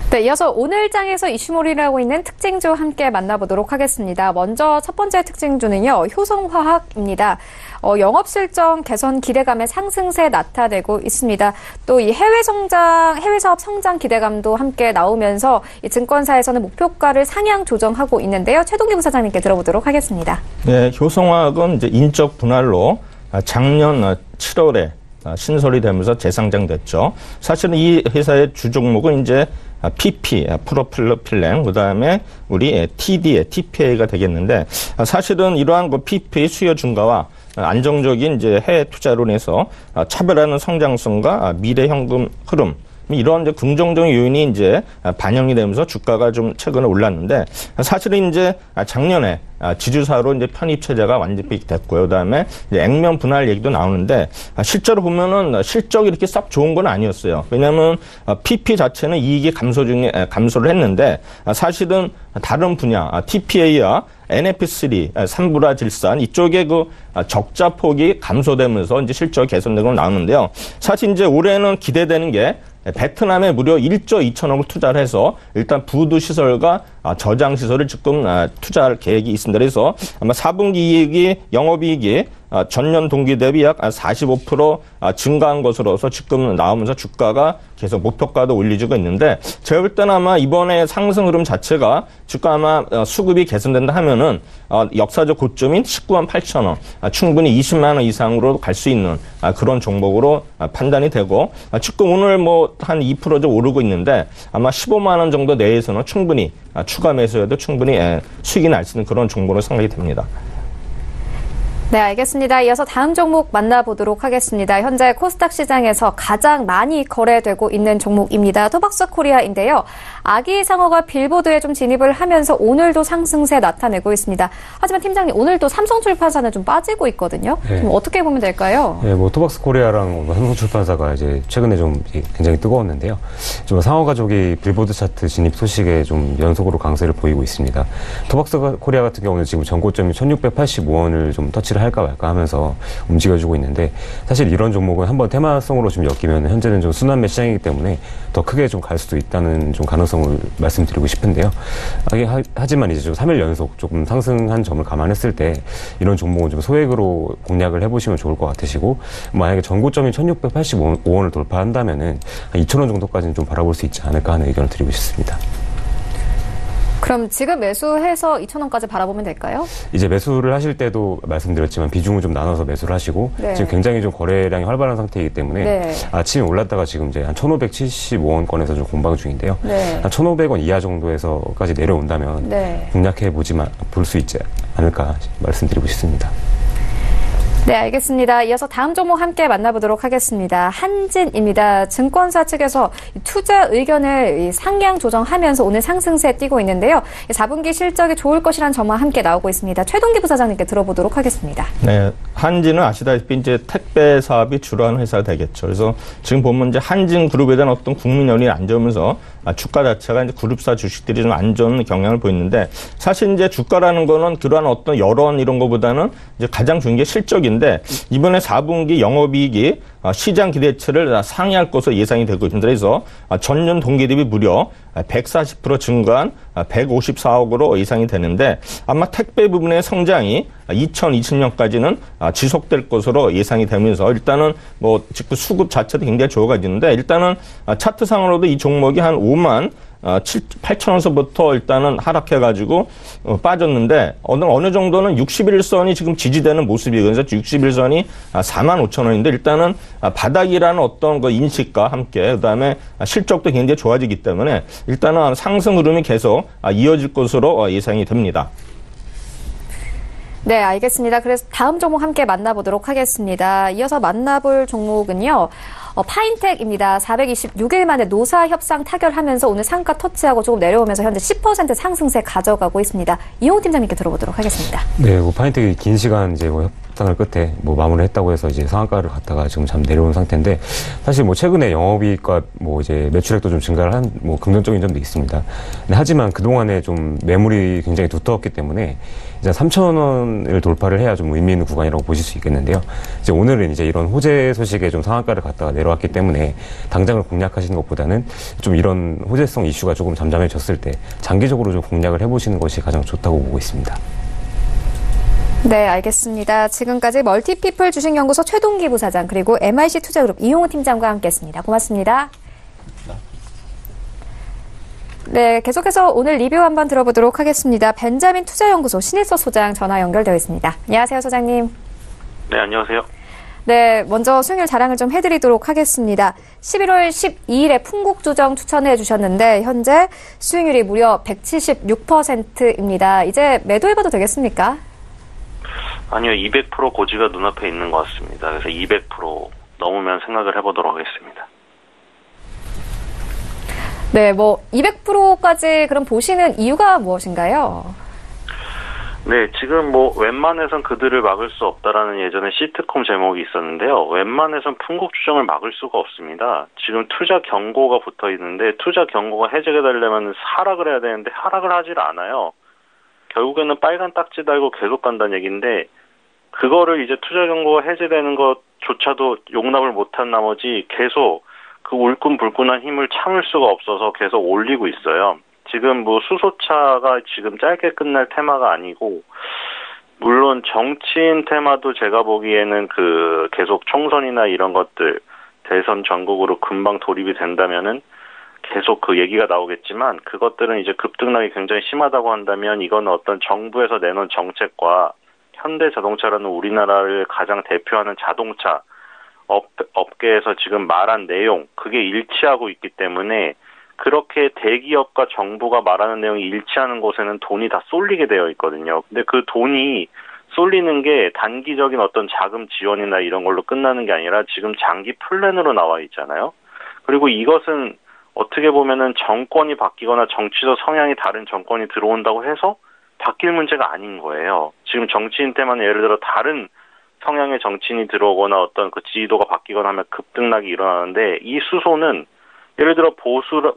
S1: 네, 이어서 오늘 장에서 이슈몰이를 하고 있는 특징주 함께 만나보도록 하겠습니다. 먼저 첫 번째 특징주는요, 효성화학입니다. 영업 실적 개선 기대감의 상승세 나타내고 있습니다. 또 이 해외 사업 성장 기대감도 함께 나오면서 이 증권사에서는 목표가를 상향 조정하고 있는데요. 최동기 부사장님께 들어보도록 하겠습니다.
S3: 네, 효성화학은 이제 인적 분할로 작년 7월에 신설이 되면서 재상장됐죠. 사실은 이 회사의 주 종목은 이제 PP, 프로필렌, 그 다음에 우리 TPA가 되겠는데, 사실은 이러한 PP 수요 증가와 안정적인 이제 해외 투자로 인해서 차별화하는 성장성과 미래 현금 흐름, 이런 이제 긍정적인 요인이 이제 반영이 되면서 주가가 좀 최근에 올랐는데, 사실은 이제 작년에 지주사로 이제 편입 체제가 완전히 됐고요. 그다음에 이제 액면 분할 얘기도 나오는데, 실제로 보면은 실적이 이렇게 썩 좋은 건 아니었어요. 왜냐하면 PP 자체는 이익이 감소를 했는데, 사실은 다른 분야 TPA와 NF3, 산불화 질산 이쪽에 그 적자 폭이 감소되면서 이제 실적 개선된 건 나오는데요. 사실 이제 올해는 기대되는 게 베트남에 무려 1조 2천억을 투자를 해서 일단 부두 시설과 저장 시설을 지금 투자할 계획이 있습니다. 그래서 아마 4분기 이익이 영업이익이 전년 동기 대비 약 45% 증가한 것으로서 지금 나오면서 주가가 계속 목표가도 올리지고 있는데, 제가 볼 때는 아마 이번에 상승 흐름 자체가 주가 아마 수급이 개선된다 하면은 역사적 고점인 19만 8천 원, 충분히 20만 원 이상으로 갈 수 있는 그런 종목으로 판단이 되고, 지금 오늘 뭐 한 2% 좀 오르고 있는데 아마 15만 원 정도 내에서는 충분히 추가 매수해도 충분히 수익이 날 수 있는 그런 종목으로 생각이 됩니다.
S1: 네, 알겠습니다. 이어서 다음 종목 만나보도록 하겠습니다. 현재 코스닥 시장에서 가장 많이 거래되고 있는 종목입니다. 토박스 코리아인데요. 아기상어가 빌보드에 좀 진입을 하면서 오늘도 상승세 나타내고 있습니다. 하지만 팀장님, 오늘도 삼성출판사는 좀 빠지고 있거든요.
S4: 네.
S1: 좀 어떻게 보면 될까요?
S4: 네, 뭐 토박스 코리아랑 삼성출판사가 이제 최근에 좀 굉장히 뜨거웠는데요. 좀 상어 가족이 빌보드 차트 진입 소식에 좀 연속으로 강세를 보이고 있습니다. 토박스 코리아 같은 경우는 지금 전고점이 1685원을 좀 터치를 할까 말까 하면서 움직여주고 있는데, 사실 이런 종목은 한번 테마성으로 좀 엮이면 현재는 좀 순환매 시장이기 때문에 더 크게 좀 갈 수도 있다는 좀 가능성을 말씀드리고 싶은데요. 하지만 이제 좀 3일 연속 조금 상승한 점을 감안했을 때 이런 종목은 좀 소액으로 공략을 해보시면 좋을 것 같으시고, 만약에 전고점이 1685원을 돌파한다면은 한 2,000원 정도까지는 좀 바라볼 수 있지 않을까 하는 의견을 드리고 싶습니다.
S1: 그럼 지금 매수해서 2,000원까지 바라보면 될까요?
S4: 이제 매수를 하실 때도 말씀드렸지만 비중을 좀 나눠서 매수를 하시고
S1: 네.
S4: 지금 굉장히 좀 거래량이 활발한 상태이기 때문에
S1: 네.
S4: 아침에 올랐다가 지금 이제 한 1,575원권에서 좀 공방 중인데요.
S1: 네.
S4: 한 1,500원 이하 정도에서까지 내려온다면
S1: 네.
S4: 공략해 볼 수 있지 않을까 말씀드리고 싶습니다.
S1: 네, 알겠습니다. 이어서 다음 종목 함께 만나보도록 하겠습니다. 한진입니다. 증권사 측에서 투자 의견을 상향 조정하면서 오늘 상승세 띄고 있는데요. 4분기 실적이 좋을 것이라는 전망 함께 나오고 있습니다. 최동기 부사장님께 들어보도록 하겠습니다.
S3: 네, 한진은 아시다시피 이제 택배 사업이 주로하는 회사가 되겠죠. 그래서 지금 보면 이제 한진그룹에 대한 어떤 국민연이 안 좋으면서 주가 자체가 이제 그룹사 주식들이 좀 안 좋은 경향을 보이는데 사실 이제 주가라는 거는 그러한 어떤 여론 이런 거보다는 이제 가장 중요한 게 실적인데 이번에 4분기 영업이익이 시장 기대치를 상회할 것으로 예상이 되고 있습니다. 그래서 전년 동기 대비 무려 140% 증가한 154억으로 예상이 되는데 아마 택배 부분의 성장이 2020년까지는 지속될 것으로 예상이 되면서 일단은 뭐 직구 수급 자체도 굉장히 좋아지는데 일단은 차트상으로도 이 종목이 한 5만 8,000원서부터 일단은 하락해가지고 빠졌는데 어느 정도는 61선이 지금 지지되는 모습이거든요. 그래서 61선이 45,000원인데 일단은 바닥이라는 어떤 그 인식과 함께 그다음에 실적도 굉장히 좋아지기 때문에 일단은 상승 흐름이 계속 이어질 것으로 예상이 됩니다.
S1: 네, 알겠습니다. 그래서 다음 종목 함께 만나보도록 하겠습니다. 이어서 만나볼 종목은요. 파인텍입니다. 426일 만에 노사 협상 타결하면서 오늘 상가 터치하고 조금 내려오면서 현재 10% 상승세 가져가고 있습니다. 이용호 팀장님께 들어보도록 하겠습니다.
S4: 네, 파인텍이 긴 시간 이제 협상을 끝에 마무리했다고 해서 이제 상한가를 갔다가 지금 잠 내려온 상태인데 사실 최근에 영업이익과 이제 매출액도 좀 증가를 한 긍정적인 점도 있습니다. 하지만 그동안에 좀 매물이 굉장히 두터웠기 때문에 이제 3,000원을 돌파를 해야 좀 의미 있는 구간이라고 보실 수 있겠는데요. 이제 오늘은 이제 이런 호재 소식에 좀 상한가를 갔다가 내려왔기 때문에 당장을 공략하시는 것보다는 좀 이런 호재성 이슈가 조금 잠잠해졌을 때 장기적으로 좀 공략을 해보시는 것이 가장 좋다고 보고 있습니다.
S1: 네, 알겠습니다. 지금까지 멀티피플 주식연구소 최동기 부사장 그리고 MIC 투자그룹 이용호 팀장과 함께했습니다. 고맙습니다. 네, 계속해서 오늘 리뷰 한번 들어보도록 하겠습니다. 벤자민 투자연구소 신일서 소장 전화 연결되어 있습니다. 안녕하세요, 소장님.
S5: 네, 안녕하세요.
S1: 네, 먼저 수익률 자랑을 좀 해드리도록 하겠습니다. 11월 12일에 풍국주정 추천해 주셨는데 현재 수익률이 무려 176%입니다. 이제 매도해봐도 되겠습니까?
S5: 아니요, 200% 고지가 눈앞에 있는 것 같습니다. 그래서 200% 넘으면 생각을 해보도록 하겠습니다.
S1: 네, 200%까지 그럼 보시는 이유가 무엇인가요?
S5: 네, 지금 웬만해선 그들을 막을 수 없다라는 예전에 시트콤 제목이 있었는데요. 웬만해선 풍국주정을 막을 수가 없습니다. 지금 투자 경고가 붙어 있는데 투자 경고가 해제가 되려면 하락을 해야 되는데 하락을 하질 않아요. 결국에는 빨간 딱지 달고 계속 간다는 얘기인데 그거를 이제 투자 경고가 해제되는 것조차도 용납을 못한 나머지 계속 그 울끈불끈한 힘을 참을 수가 없어서 계속 올리고 있어요. 지금 수소차가 지금 짧게 끝날 테마가 아니고 물론 정치인 테마도 제가 보기에는 계속 총선이나 이런 것들 대선 전국으로 금방 돌입이 된다면은 계속 그 얘기가 나오겠지만 그것들은 이제 급등락이 굉장히 심하다고 한다면 이건 어떤 정부에서 내놓은 정책과 현대자동차라는 우리나라를 가장 대표하는 자동차 업계에서 지금 말한 내용 그게 일치하고 있기 때문에 그렇게 대기업과 정부가 말하는 내용이 일치하는 곳에는 돈이 다 쏠리게 되어 있거든요. 근데 그 돈이 쏠리는 게 단기적인 어떤 자금 지원이나 이런 걸로 끝나는 게 아니라 지금 장기 플랜으로 나와 있잖아요. 그리고 이것은 어떻게 보면은 정권이 바뀌거나 정치적 성향이 다른 정권이 들어온다고 해서 바뀔 문제가 아닌 거예요. 지금 정치인 때만 예를 들어 다른 성향의 정치인이 들어오거나 어떤 그 지지도가 바뀌거나 하면 급등락이 일어나는데 이 수소는 예를 들어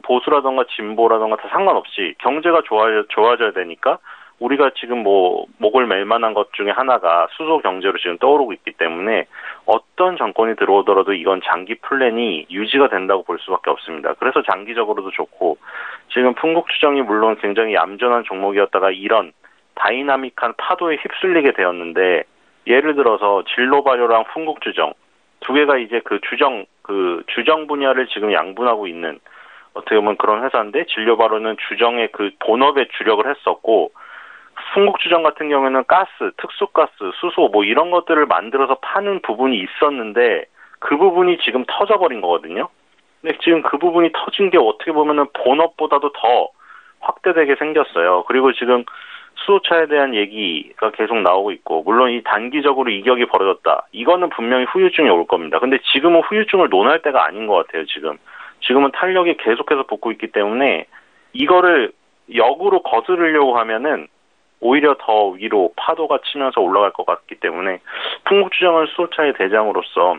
S5: 보수라던가 진보라던가 다 상관없이 경제가 좋아져야 되니까 우리가 지금 목을 맬 만한 것 중에 하나가 수소 경제로 지금 떠오르고 있기 때문에 어떤 정권이 들어오더라도 이건 장기 플랜이 유지가 된다고 볼 수밖에 없습니다. 그래서 장기적으로도 좋고 지금 풍국주정이 물론 굉장히 얌전한 종목이었다가 이런 다이나믹한 파도에 휩쓸리게 되었는데 예를 들어서 진로발효랑 풍국주정 두 개가 이제 주정 분야를 지금 양분하고 있는 어떻게 보면 그런 회사인데 진료바로는 주정의 그 본업에 주력을 했었고 풍국주정 같은 경우에는 가스, 특수가스, 수소 뭐 이런 것들을 만들어서 파는 부분이 있었는데 그 부분이 지금 터져버린 거거든요. 근데 지금 그 부분이 터진 게 어떻게 보면은 본업보다도 더 확대되게 생겼어요. 그리고 지금 수소차에 대한 얘기가 계속 나오고 있고 물론 이 단기적으로 이격이 벌어졌다. 이거는 분명히 후유증이 올 겁니다. 근데 지금은 후유증을 논할 때가 아닌 것 같아요. 지금은 탄력이 계속해서 붙고 있기 때문에 이거를 역으로 거스르려고 하면은 오히려 더 위로 파도가 치면서 올라갈 것 같기 때문에 풍국주정은 수소차의 대장으로서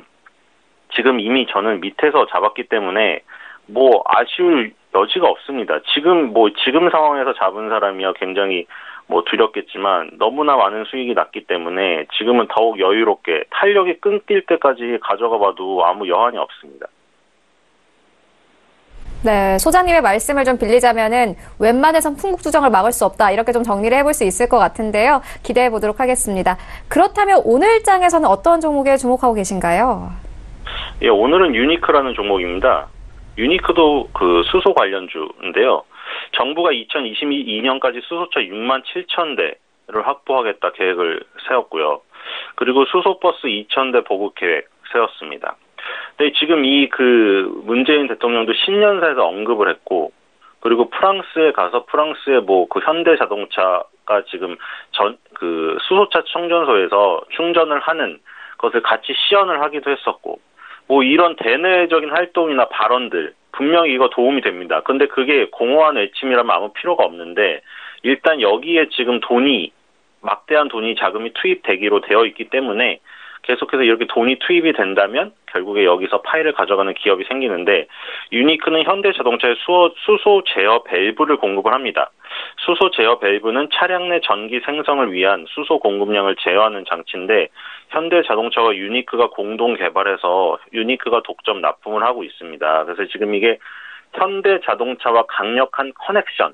S5: 지금 이미 저는 밑에서 잡았기 때문에 뭐 아쉬울 여지가 없습니다. 지금 상황에서 잡은 사람이야 굉장히 뭐 두렵겠지만 너무나 많은 수익이 났기 때문에 지금은 더욱 여유롭게 탄력이 끊길 때까지 가져가 봐도 아무 여한이 없습니다.
S1: 네, 소장님의 말씀을 좀 빌리자면은 웬만해선 풍국주정을 막을 수 없다 이렇게 좀 정리를 해볼 수 있을 것 같은데요. 기대해 보도록 하겠습니다. 그렇다면 오늘 장에서는 어떤 종목에 주목하고 계신가요?
S5: 예, 오늘은 유니크라는 종목입니다. 유니크도 그 수소 관련주인데요. 정부가 2022년까지 수소차 6만 7천 대를 확보하겠다 계획을 세웠고요. 그리고 수소버스 2,000대 보급 계획 세웠습니다. 근데 지금 문재인 대통령도 신년사에서 언급을 했고, 그리고 프랑스에 가서 프랑스의 그 현대자동차가 지금 수소차 충전소에서 충전을 하는 것을 같이 시연을 하기도 했었고, 이런 대내적인 활동이나 발언들, 분명히 이거 도움이 됩니다. 근데 그게 공허한 외침이라면 아무 필요가 없는데, 일단 여기에 지금 막대한 자금이 투입되기로 되어 있기 때문에, 계속해서 이렇게 돈이 투입이 된다면 결국에 여기서 파이를 가져가는 기업이 생기는데 유니크는 현대자동차의 수소 제어 밸브를 공급을 합니다. 수소 제어 밸브는 차량 내 전기 생성을 위한 수소 공급량을 제어하는 장치인데 현대자동차와 유니크가 공동 개발해서 유니크가 독점 납품을 하고 있습니다. 그래서 지금 이게 현대자동차와 강력한 커넥션이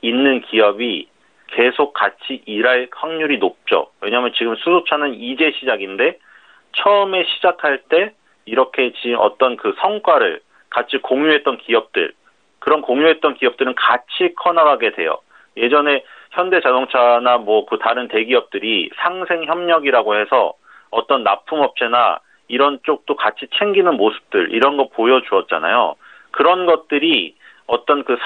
S5: 있는 기업이 계속 같이 일할 확률이 높죠. 왜냐하면 지금 수소차는 이제 시작인데 처음에 시작할 때 이렇게 지금 어떤 그 성과를 같이 공유했던 기업들, 그런 공유했던 기업들은 같이 커나가게 돼요. 예전에 현대자동차나 그 다른 대기업들이 상생협력이라고 해서 어떤 납품업체나 이런 쪽도 같이 챙기는 모습들, 이런 거 보여주었잖아요. 그런 것들이 어떤 그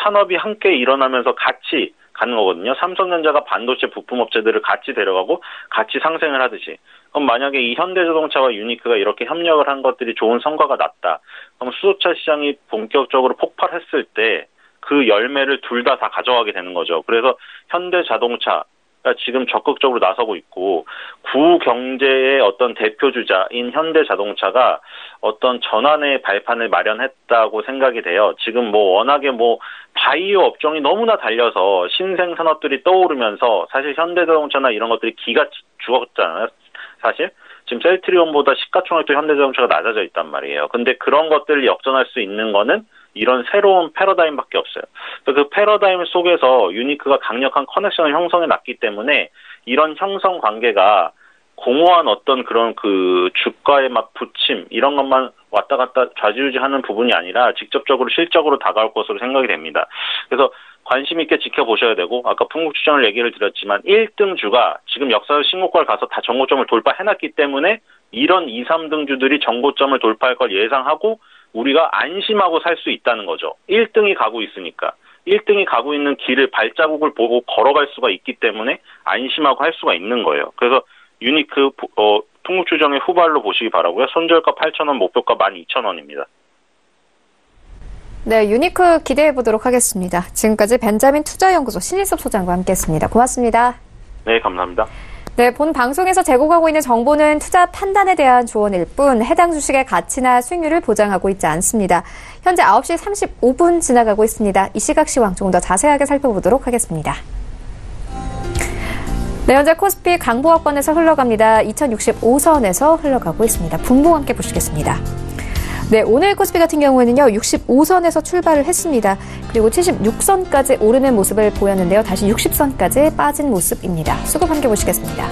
S5: 산업이 함께 일어나면서 같이 가는 거거든요. 삼성전자가 반도체 부품업체들을 같이 데려가고 같이 상생을 하듯이. 그럼 만약에 이 현대자동차와 유니크가 이렇게 협력을 한 것들이 좋은 성과가 났다. 그럼 수소차 시장이 본격적으로 폭발했을 때 그 열매를 둘 다 가져가게 되는 거죠. 그래서 현대자동차가 지금 적극적으로 나서고 있고 구경제의 어떤 대표주자인 현대자동차가 어떤 전환의 발판을 마련했다고 생각이 돼요. 지금 워낙에 바이오 업종이 너무나 달려서 신생 산업들이 떠오르면서 사실 현대자동차나 이런 것들이 기가 죽었잖아요. 사실 지금 셀트리온보다 시가총액도 현대자동차가 낮아져 있단 말이에요. 근데 그런 것들을 역전할 수 있는 거는 이런 새로운 패러다임밖에 없어요. 그 패러다임 속에서 유니크가 강력한 커넥션을 형성해 놨기 때문에 이런 형성 관계가 공허한 어떤 그런 그 주가의 부침 이런 것만 왔다 갔다 좌지우지하는 부분이 아니라 직접적으로 실적으로 다가올 것으로 생각이 됩니다. 그래서 관심 있게 지켜보셔야 되고 아까 풍국주정을 얘기를 드렸지만 1등 주가 지금 역사적 신고가를 가서 다 정고점을 돌파해놨기 때문에 이런 2, 3등 주들이 정고점을 돌파할 걸 예상하고 우리가 안심하고 살 수 있다는 거죠. 1등이 가고 있으니까. 1등이 가고 있는 길을 발자국을 보고 걸어갈 수가 있기 때문에 안심하고 할 수가 있는 거예요. 그래서 유니크 풍국주정의 후발로 보시기 바라고요. 손절가 8,000원, 목표가 12,000원입니다.
S1: 네, 유니크 기대해 보도록 하겠습니다. 지금까지 벤자민 투자연구소 신일섭 소장과 함께했습니다. 고맙습니다.
S5: 네, 감사합니다.
S1: 네, 본 방송에서 제공하고 있는 정보는 투자 판단에 대한 조언일 뿐 해당 주식의 가치나 수익률을 보장하고 있지 않습니다. 현재 9시 35분 지나가고 있습니다. 이 시각 시황 조금 더 자세하게 살펴보도록 하겠습니다. 네, 현재 코스피 강보합권에서 흘러갑니다. 2065선에서 흘러가고 있습니다. 분봉 함께 보시겠습니다. 네, 오늘 코스피 같은 경우에는요, 65선에서 출발을 했습니다. 그리고 76선까지 오르는 모습을 보였는데요. 다시 60선까지 빠진 모습입니다. 수급 함께 보시겠습니다.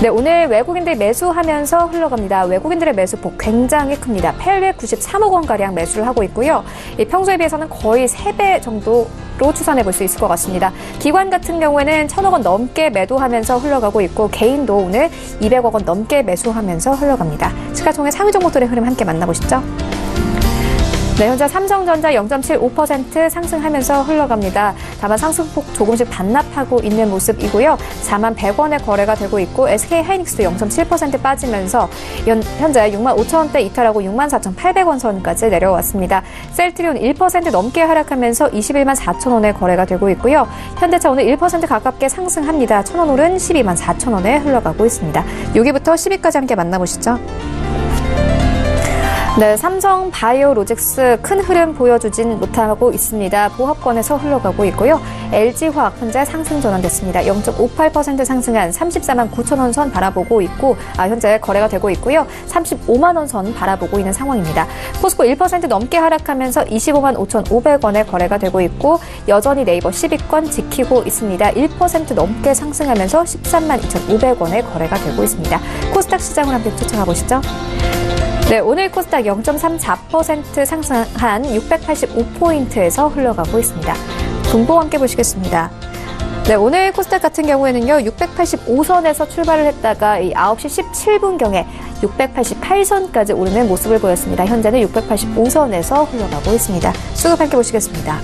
S1: 네, 오늘 외국인들이 매수하면서 흘러갑니다. 외국인들의 매수폭 굉장히 큽니다. 893억 원가량 매수를 하고 있고요. 평소에 비해서는 거의 3배 정도로 추산해 볼 수 있을 것 같습니다. 기관 같은 경우에는 1,000억 원 넘게 매도하면서 흘러가고 있고 개인도 오늘 200억 원 넘게 매수하면서 흘러갑니다. 시가총액 상위 종목들의 흐름 함께 만나보시죠. 네, 현재 삼성전자 0.75% 상승하면서 흘러갑니다. 다만 상승폭 조금씩 반납하고 있는 모습이고요. 4만 100원에 거래가 되고 있고 SK하이닉스도 0.7% 빠지면서 현재 6만 5천 원대 이탈하고 6만 4,800원 선까지 내려왔습니다. 셀트리온 1% 넘게 하락하면서 21만 4천 원에 거래가 되고 있고요. 현대차 오늘 1% 가깝게 상승합니다. 1,000원 오른 12만 4천 원에 흘러가고 있습니다. 6위부터 10위까지 함께 만나보시죠. 네, 삼성 바이오로직스 큰 흐름 보여주진 못하고 있습니다. 보합권에서 흘러가고 있고요. LG화학 현재 상승 전환됐습니다. 0.58% 상승한 34만 9천 원 선 바라보고 있고 현재 거래가 되고 있고요. 35만 원 선 바라보고 있는 상황입니다. 포스코 1% 넘게 하락하면서 25만 5,500원에 거래가 되고 있고 여전히 네이버 10위권 지키고 있습니다. 1% 넘게 상승하면서 13만 2,500원에 거래가 되고 있습니다. 코스닥 시장을 함께 쫓아가 보시죠. 네, 오늘 코스닥 0.34% 상승한 685포인트에서 흘러가고 있습니다. 분봉 함께 보시겠습니다. 네, 오늘 코스닥 같은 경우에는요, 685선에서 출발을 했다가 9시 17분경에 688선까지 오르는 모습을 보였습니다. 현재는 685선에서 흘러가고 있습니다. 수급 함께 보시겠습니다.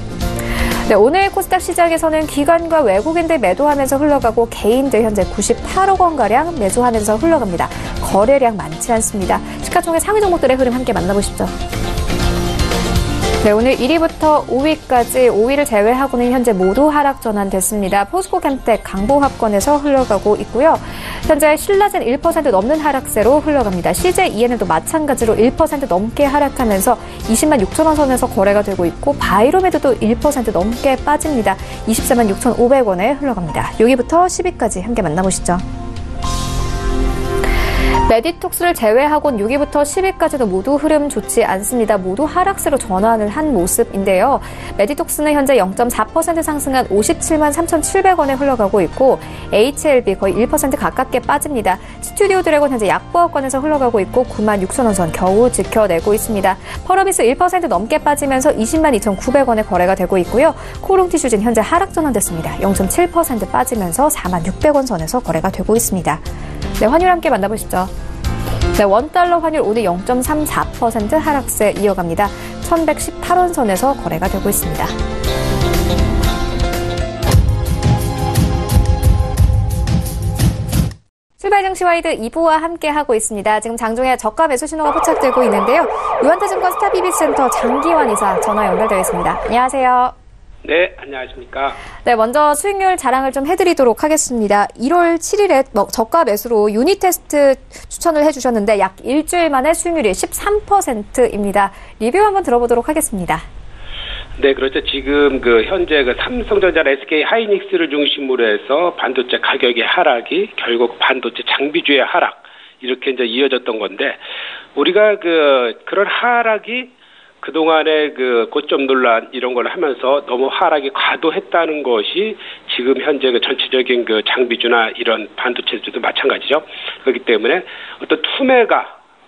S1: 네, 오늘 코스닥 시장에서는 기관과 외국인들 매도하면서 흘러가고 개인들 현재 98억 원가량 매수하면서 흘러갑니다. 거래량 많지 않습니다. 시가총액 상위 종목들의 흐름 함께 만나보시죠. 네, 오늘 1위부터 5위까지 5위를 제외하고는 현재 모두 하락 전환됐습니다. 포스코캠텍 강보합권에서 흘러가고 있고요. 현재 신라젠 1% 넘는 하락세로 흘러갑니다. CJENL도 마찬가지로 1% 넘게 하락하면서 20만 6천 원 선에서 거래가 되고 있고 바이로메드도 1% 넘게 빠집니다. 24만 6,500원에 흘러갑니다. 6위부터 10위까지 함께 만나보시죠. 메디톡스를 제외하고는 6위부터 10위까지도 모두 흐름 좋지 않습니다. 모두 하락세로 전환을 한 모습인데요. 메디톡스는 현재 0.4% 상승한 57만 3,700원에 흘러가고 있고 HLB 거의 1% 가깝게 빠집니다. 스튜디오 드래곤 현재 약보합권에서 흘러가고 있고 9만 6천 원 선 겨우 지켜내고 있습니다. 펄어비스 1% 넘게 빠지면서 20만 2,900원에 거래가 되고 있고요. 코롱티슈진 현재 하락 전환됐습니다. 0.7% 빠지면서 4만 600원 선에서 거래가 되고 있습니다. 네, 환율 함께 만나보시죠. 네, 원달러 환율 오늘 0.34% 하락세 이어갑니다. 1,118원 선에서 거래가 되고 있습니다. 출발 증시 와이드 2부와 함께하고 있습니다. 지금 장중에 저가 매수 신호가 포착되고 있는데요. 유한타증권 스타비비센터 장기환 이사 전화 연결되어 있습니다. 안녕하세요.
S6: 네, 안녕하십니까.
S1: 네, 먼저 수익률 자랑을 좀 해드리도록 하겠습니다. 1월 7일에 저가 매수로 유닛 테스트 추천을 해주셨는데 약 일주일 만에 수익률이 13%입니다. 리뷰 한번 들어보도록 하겠습니다.
S6: 네, 그렇죠. 지금 현재 삼성전자, SK하이닉스를 중심으로 해서 반도체 가격의 하락이 결국 반도체 장비주의 하락 이렇게 이제 이어졌던 건데 우리가 그런 하락이 그동안의 고점 논란 이런 걸 하면서 너무 하락이 과도했다는 것이 지금 현재 전체적인 장비주나 이런 반도체주도 마찬가지죠. 그렇기 때문에 어떤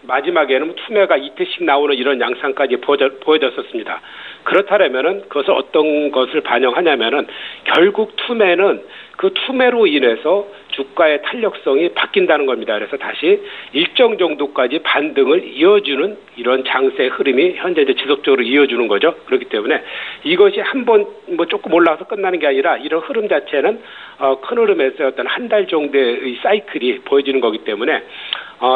S6: 마지막에는 투매가 이태씩 나오는 이런 양상까지 보여졌었습니다. 그렇다면은 그것을 어떤 것을 반영하냐면은 결국 투매는 그 투매로 인해서 주가의 탄력성이 바뀐다는 겁니다. 그래서 다시 일정 정도까지 반등을 이어주는 이런 장세 흐름이 현재 이제 지속적으로 이어주는 거죠. 그렇기 때문에 이것이 한번 조금 올라가서 끝나는 게 아니라 이런 흐름 자체는 큰 흐름에서 어떤 한 달 정도의 사이클이 보여지는 거기 때문에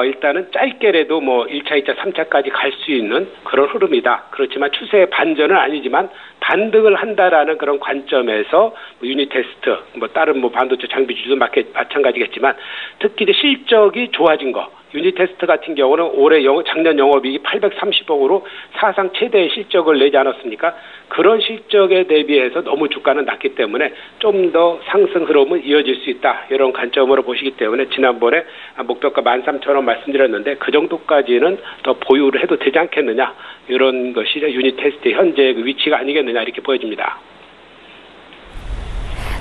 S6: 일단은 짧게라도 1차, 2차, 3차까지 갈 수 있는 그런 흐름이다. 그렇지만 추세의 반전은 아니지만 반등을 한다라는 그런 관점에서 유닛 테스트, 다른 반도체 장비주도 마찬가지겠지만 특히 이제 실적이 좋아진 거. 유닛 테스트 같은 경우는 작년 영업이익이 830억으로 사상 최대의 실적을 내지 않았습니까? 그런 실적에 대비해서 너무 주가는 낮기 때문에 좀 더 상승 흐름은 이어질 수 있다. 이런 관점으로 보시기 때문에 지난번에 목표가 13,000원 말씀드렸는데 그 정도까지는 더 보유를 해도 되지 않겠느냐. 이런 것이 유닛 테스트의 현재 위치가 아니겠느냐 이렇게 보여집니다.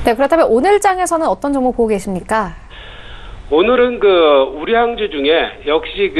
S1: 네, 그렇다면 오늘 장에서는 어떤 종목 보고 계십니까?
S6: 오늘은 우량주 중에 역시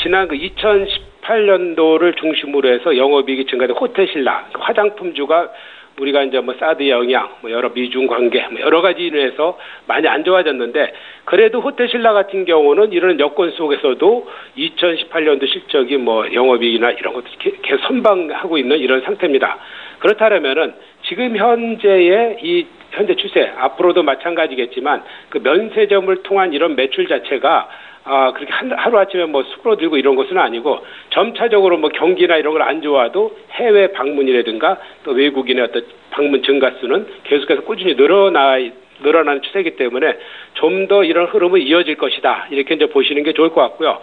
S6: 지난 2018년도를 중심으로 해서 영업이익이 증가된 호텔신라 화장품주가 우리가 이제 사드 영향, 여러 미중 관계, 여러 가지로 해서 많이 안 좋아졌는데, 그래도 호텔신라 같은 경우는 이런 여건 속에서도 2018년도 실적이 영업이익이나 이런 것도 계속 선방하고 있는 이런 상태입니다. 그렇다면은 지금 현재의 이 현재 추세, 앞으로도 마찬가지겠지만 면세점을 통한 이런 매출 자체가 그렇게 하루아침에 수그러들고 이런 것은 아니고, 점차적으로 경기나 이런 걸 안 좋아도 해외 방문이라든가 또 외국인의 어떤 방문 증가수는 계속해서 꾸준히 늘어나는 추세이기 때문에 좀 더 이런 흐름은 이어질 것이다. 이렇게 이제 보시는 게 좋을 것 같고요.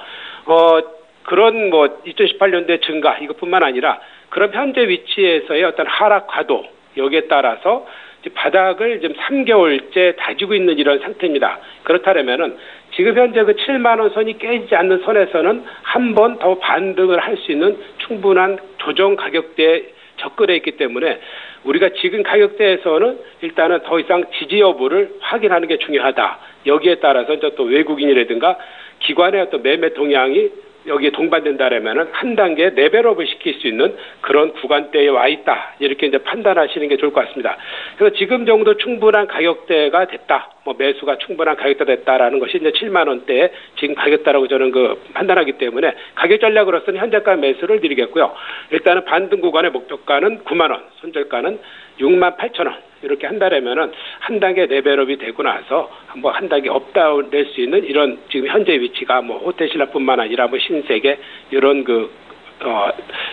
S6: 그런 2018년도의 증가 이것뿐만 아니라 그런 현재 위치에서의 어떤 하락 과도, 여기에 따라서 바닥을 지금 3개월째 다지고 있는 이런 상태입니다. 그렇다면은 지금 현재 7만 원 선이 깨지지 않는 선에서는 한 번 더 반등을 할 수 있는 충분한 조정 가격대에 접근해 있기 때문에 우리가 지금 가격대에서는 일단은 더 이상 지지 여부를 확인하는 게 중요하다. 여기에 따라서 이제 또 외국인이라든가 기관의 어떤 매매 동향이 여기에 동반된다라면은 한 단계 레벨업을 시킬 수 있는 그런 구간대에 와 있다. 이렇게 이제 판단하시는 게 좋을 것 같습니다. 그래서 지금 정도 충분한 가격대가 됐다. 매수가 충분한 가격대 됐다라는 것이 이제 7만 원대에 지금 가격대라고 저는 판단하기 때문에 가격 전략으로서는 현재가 매수를 드리겠고요. 일단은 반등 구간의 목표가는 9만 원, 손절가는 6만 8천 원. 이렇게 한다라면은 한 단계 레벨업이 되고 나서 한번 한 단계 업다운 될 수 있는 이런 지금 현재 위치가 호텔신라뿐만 아니라 신세계 이런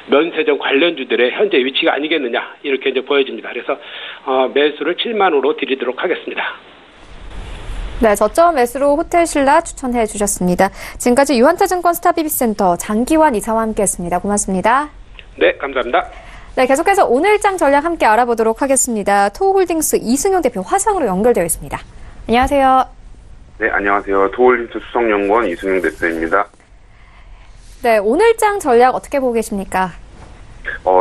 S6: 면세점 관련주들의 현재 위치가 아니겠느냐 이렇게 이제 보여집니다. 그래서 매수를 7만 원으로 드리도록 하겠습니다.
S1: 네, 저점 매수로 호텔신라 추천해 주셨습니다. 지금까지 유한타증권 스타비비센터 장기환 이사와 함께했습니다. 고맙습니다.
S6: 네, 감사합니다.
S1: 네, 계속해서 오늘장 전략 함께 알아보도록 하겠습니다. 토호홀딩스 이승용 대표 화상으로 연결되어 있습니다. 안녕하세요.
S7: 네, 안녕하세요. 토호홀딩스 수석연구원 이승용 대표입니다.
S1: 네, 오늘장 전략 어떻게 보고 계십니까?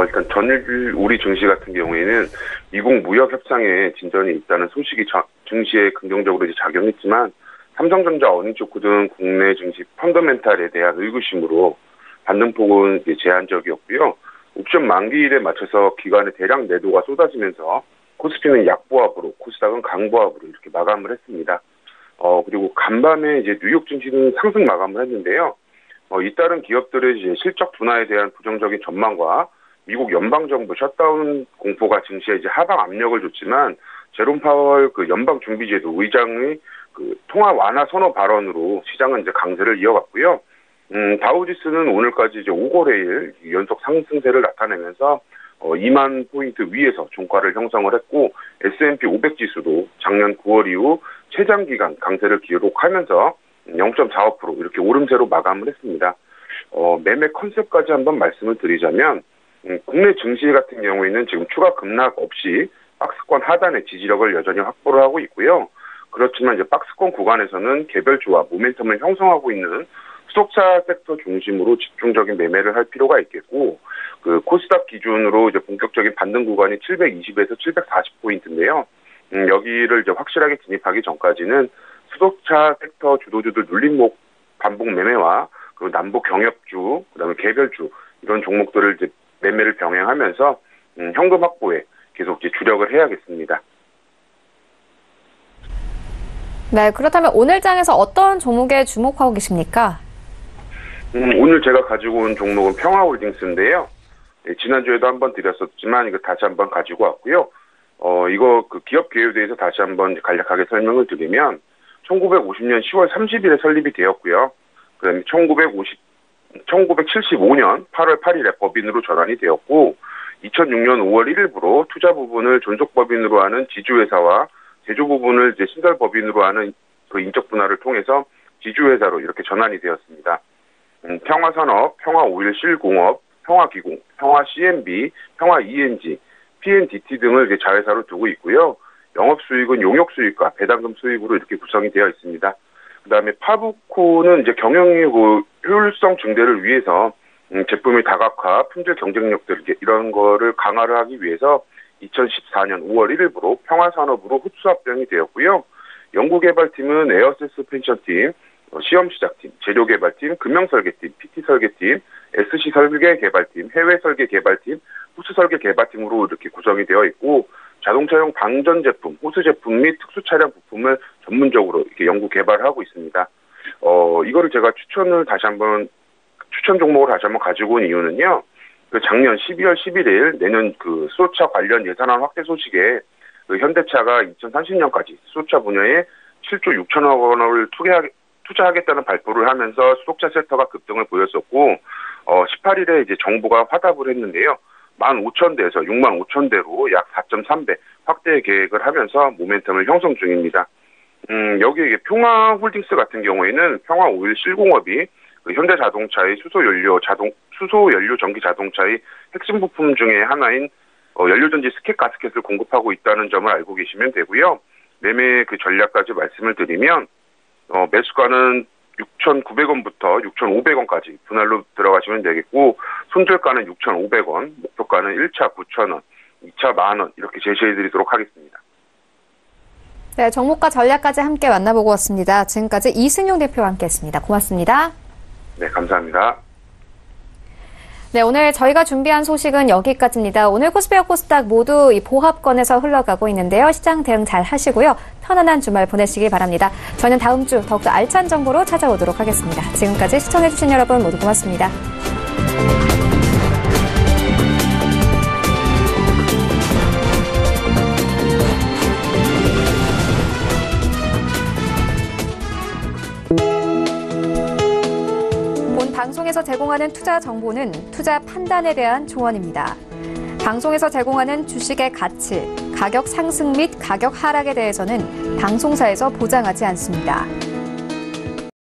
S7: 일단 전일 우리 증시 같은 경우에는 미국 무역 협상에 진전이 있다는 소식이 증시에 긍정적으로 작용했지만 삼성전자, 어닝초코 등 국내 증시 펀더멘탈에 대한 의구심으로 반등폭은 제한적이었고요. 옵션 만기일에 맞춰서 기관의 대량 매도가 쏟아지면서 코스피는 약보합으로, 코스닥은 강보합으로 이렇게 마감을 했습니다. 그리고 간밤에 뉴욕 증시는 상승 마감을 했는데요. 잇따른 기업들의 실적 둔화에 대한 부정적인 전망과 미국 연방정부 셧다운 공포가 증시에 하방 압력을 줬지만 제롬 파월 연방준비제도 의장의 통화 완화 선호 발언으로 시장은 강세를 이어갔고요. 다우지수는 오늘까지 5거래일 연속 상승세를 나타내면서 2만 포인트 위에서 종가를 형성을 했고, S&P 500 지수도 작년 9월 이후 최장기간 강세를 기록하면서 0.45% 이렇게 오름세로 마감을 했습니다. 매매 컨셉까지 한번 말씀을 드리자면, 국내 증시 같은 경우에는 지금 추가 급락 없이 박스권 하단의 지지력을 여전히 확보를 하고 있고요. 그렇지만 박스권 구간에서는 개별주와 모멘텀을 형성하고 있는 수속차 섹터 중심으로 집중적인 매매를 할 필요가 있겠고, 코스닥 기준으로 본격적인 반등 구간이 720에서 740포인트인데요. 여기를 확실하게 진입하기 전까지는 수속차 섹터 주도주들 눌림목 반복 매매와 그리고 남북 경협주, 그다음에 개별주 이런 종목들을 매매를 병행하면서 현금 확보에 계속 주력을 해야겠습니다.
S1: 네, 그렇다면 오늘 장에서 어떤 종목에 주목하고 계십니까?
S7: 오늘 제가 가지고 온 종목은 평화홀딩스인데요. 지난주에도 한번 드렸었지만 이거 다시 한번 가지고 왔고요. 이거 기업 개요에 대해서 다시 한번 간략하게 설명을 드리면 1950년 10월 30일에 설립이 되었고요. 그다음에 1975년 8월 8일에 법인으로 전환이 되었고, 2006년 5월 1일부로 투자 부분을 존속법인으로 하는 지주회사와 제조 부분을 신설법인으로 하는 인적 분할을 통해서 지주회사로 이렇게 전환이 되었습니다. 평화산업, 평화오일실공업, 평화기공, 평화CNB, 평화ENG, PNDT 등을 자회사로 두고 있고요. 영업수익은 용역수익과 배당금 수익으로 이렇게 구성이 되어 있습니다. 그 다음에 파브코는 경영의 효율성 증대를 위해서 제품의 다각화, 품질 경쟁력들 이런 거를 강화를 하기 위해서 2014년 5월 1일부로 평화산업으로 흡수합병이 되었고요. 연구개발팀은 에어세스 펜션팀, 시험시작팀, 재료개발팀, 금형설계팀, PT설계팀, SC설계개발팀, 해외설계개발팀, 호스설계개발팀으로 이렇게 구성이 되어 있고 자동차용 방전 제품, 호스 제품 및 특수차량 부품을 전문적으로 이렇게 연구 개발을 하고 있습니다. 이거를 제가 추천 종목을 다시 한번 가지고 온 이유는요. 그 작년 12월 11일 내년 그 수소차 관련 예산안 확대 소식에 그 현대차가 2030년까지 수소차 분야에 7조 6천억 원을 투자하겠다는 발표를 하면서 수소차 섹터가 급등을 보였었고 18일에 이제 정부가 화답을 했는데요. 15,000대에서 65,000대로 약 4.3배 확대 계획을 하면서 모멘텀을 형성 중입니다. 여기에 평화홀딩스 같은 경우에는 평화오일 실공업이 그 현대자동차의 수소연료 전기 자동차의 핵심 부품 중에 하나인 연료전지 스캣 가스켓을 공급하고 있다는 점을 알고 계시면 되고요. 매매 그 전략까지 말씀을 드리면 매수가는 6,900원부터 6,500원까지 분할로 들어가시면 되겠고 손절가는 6,500원, 목표가는 1차 9,000원, 2차 만원 이렇게 제시해드리도록 하겠습니다.
S1: 네, 종목과 전략까지 함께 만나보고 왔습니다. 지금까지 이승용 대표와 함께했습니다. 고맙습니다.
S7: 네, 감사합니다.
S1: 네, 오늘 저희가 준비한 소식은 여기까지입니다. 오늘 코스피와 코스닥 모두 이 보합권에서 흘러가고 있는데요. 시장 대응 잘 하시고요. 편안한 주말 보내시기 바랍니다. 저는 다음 주 더욱더 알찬 정보로 찾아오도록 하겠습니다. 지금까지 시청해주신 여러분 모두 고맙습니다. 방송에서 제공하는 투자 정보는 투자 판단에 대한 조언입니다. 방송에서 제공하는 주식의 가치, 가격 상승 및 가격 하락에 대해서는 방송사에서 보장하지 않습니다.